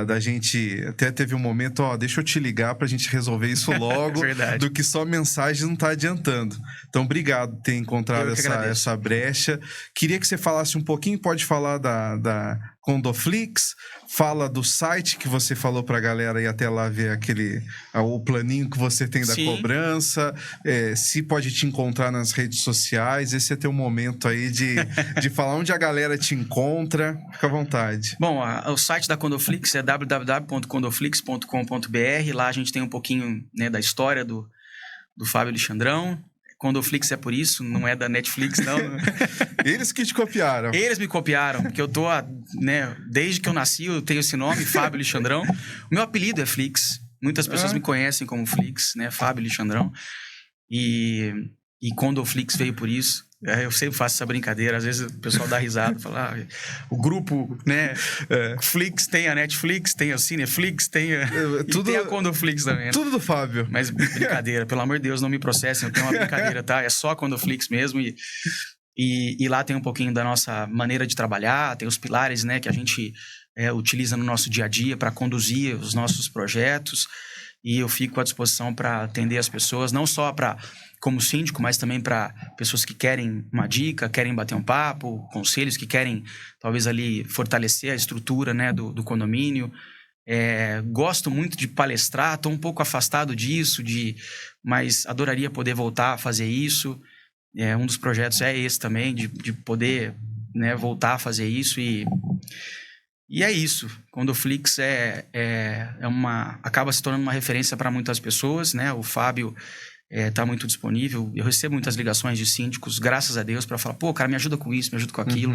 [SPEAKER 1] da gente... Até teve um momento, deixa eu te ligar pra gente resolver isso logo. do que só mensagem não tá adiantando. Então, obrigado por ter encontrado essa brecha. Queria que você falasse um pouquinho, pode falar da Condoflix, fala do site que você falou pra galera ir até lá ver o planinho que você tem da cobrança, se pode te encontrar nas redes sociais, esse é teu momento aí de falar onde a galera te encontra, fica à vontade.
[SPEAKER 2] Bom, o site da Condoflix é www.condoflix.com.br, lá a gente tem um pouquinho, né, da história do Fábio Alexandrão. Condoflix é por isso, não é da Netflix, não.
[SPEAKER 1] Eles que te copiaram.
[SPEAKER 2] Eles me copiaram, porque eu tô, né, desde que eu nasci eu tenho esse nome, Fábio Alexandrão. O meu apelido é Flix, muitas pessoas me conhecem como Flix, né, Fábio Alexandrão. E Condoflix veio por isso. Eu sempre faço essa brincadeira, às vezes o pessoal dá risada, fala, o grupo, né, Flix tem a Netflix, tem a Cineflix, tem a Condoflix também. Né?
[SPEAKER 1] Tudo do Fábio.
[SPEAKER 2] Mas brincadeira, pelo amor de Deus, não me processem, eu tenho uma brincadeira, tá? É só a Condoflix mesmo e lá tem um pouquinho da nossa maneira de trabalhar, tem os pilares, né, que a gente utiliza no nosso dia a dia para conduzir os nossos projetos e eu fico à disposição para atender as pessoas, não só como síndico, mas também para pessoas que querem uma dica, querem bater um papo, conselhos, que querem talvez ali fortalecer a estrutura, né, do condomínio. Gosto muito de palestrar, estou um pouco afastado disso, mas adoraria poder voltar a fazer isso. Um dos projetos é esse também, de poder, né, voltar a fazer isso e é isso. Condoflix acaba se tornando uma referência para muitas pessoas, né? O Fábio tá muito disponível. Eu recebo muitas ligações de síndicos, graças a Deus, para falar, pô, cara, me ajuda com isso, me ajuda com aquilo.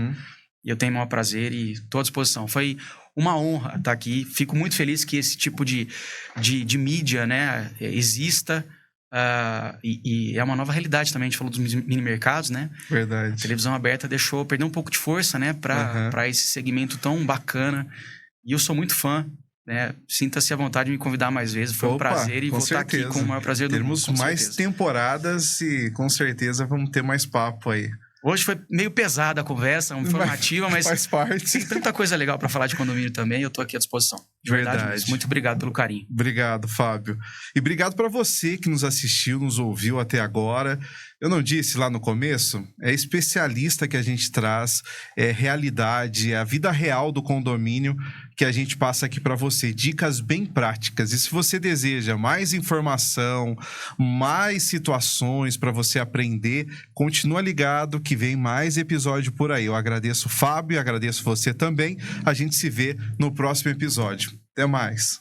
[SPEAKER 2] E eu tenho o maior prazer e estou à disposição. Foi uma honra estar aqui. Fico muito feliz que esse tipo de mídia, né, exista. E é uma nova realidade também. A gente falou dos mini mercados, né?
[SPEAKER 1] Verdade.
[SPEAKER 2] A televisão aberta perdeu um pouco de força, né? Para esse segmento tão bacana. E eu sou muito fã, né? Sinta-se à vontade de me convidar mais vezes. Foi um prazer e vou estar aqui com o maior prazer do mundo.
[SPEAKER 1] Teremos mais temporadas e com certeza vamos ter mais papo aí.
[SPEAKER 2] Hoje foi meio pesada a conversa, informativa, mas
[SPEAKER 1] faz parte.
[SPEAKER 2] Tem tanta coisa legal para falar de condomínio também. Eu tô aqui à disposição. De verdade mesmo. Muito obrigado pelo carinho.
[SPEAKER 1] Obrigado, Fábio. E obrigado para você que nos assistiu, nos ouviu até agora. Eu não disse lá no começo, é especialista que a gente traz, é realidade, é a vida real do condomínio que a gente passa aqui para você. Dicas bem práticas. E se você deseja mais informação, mais situações para você aprender, continua ligado que vem mais episódio por aí. Eu agradeço o Fábio, agradeço você também. A gente se vê no próximo episódio. Até mais.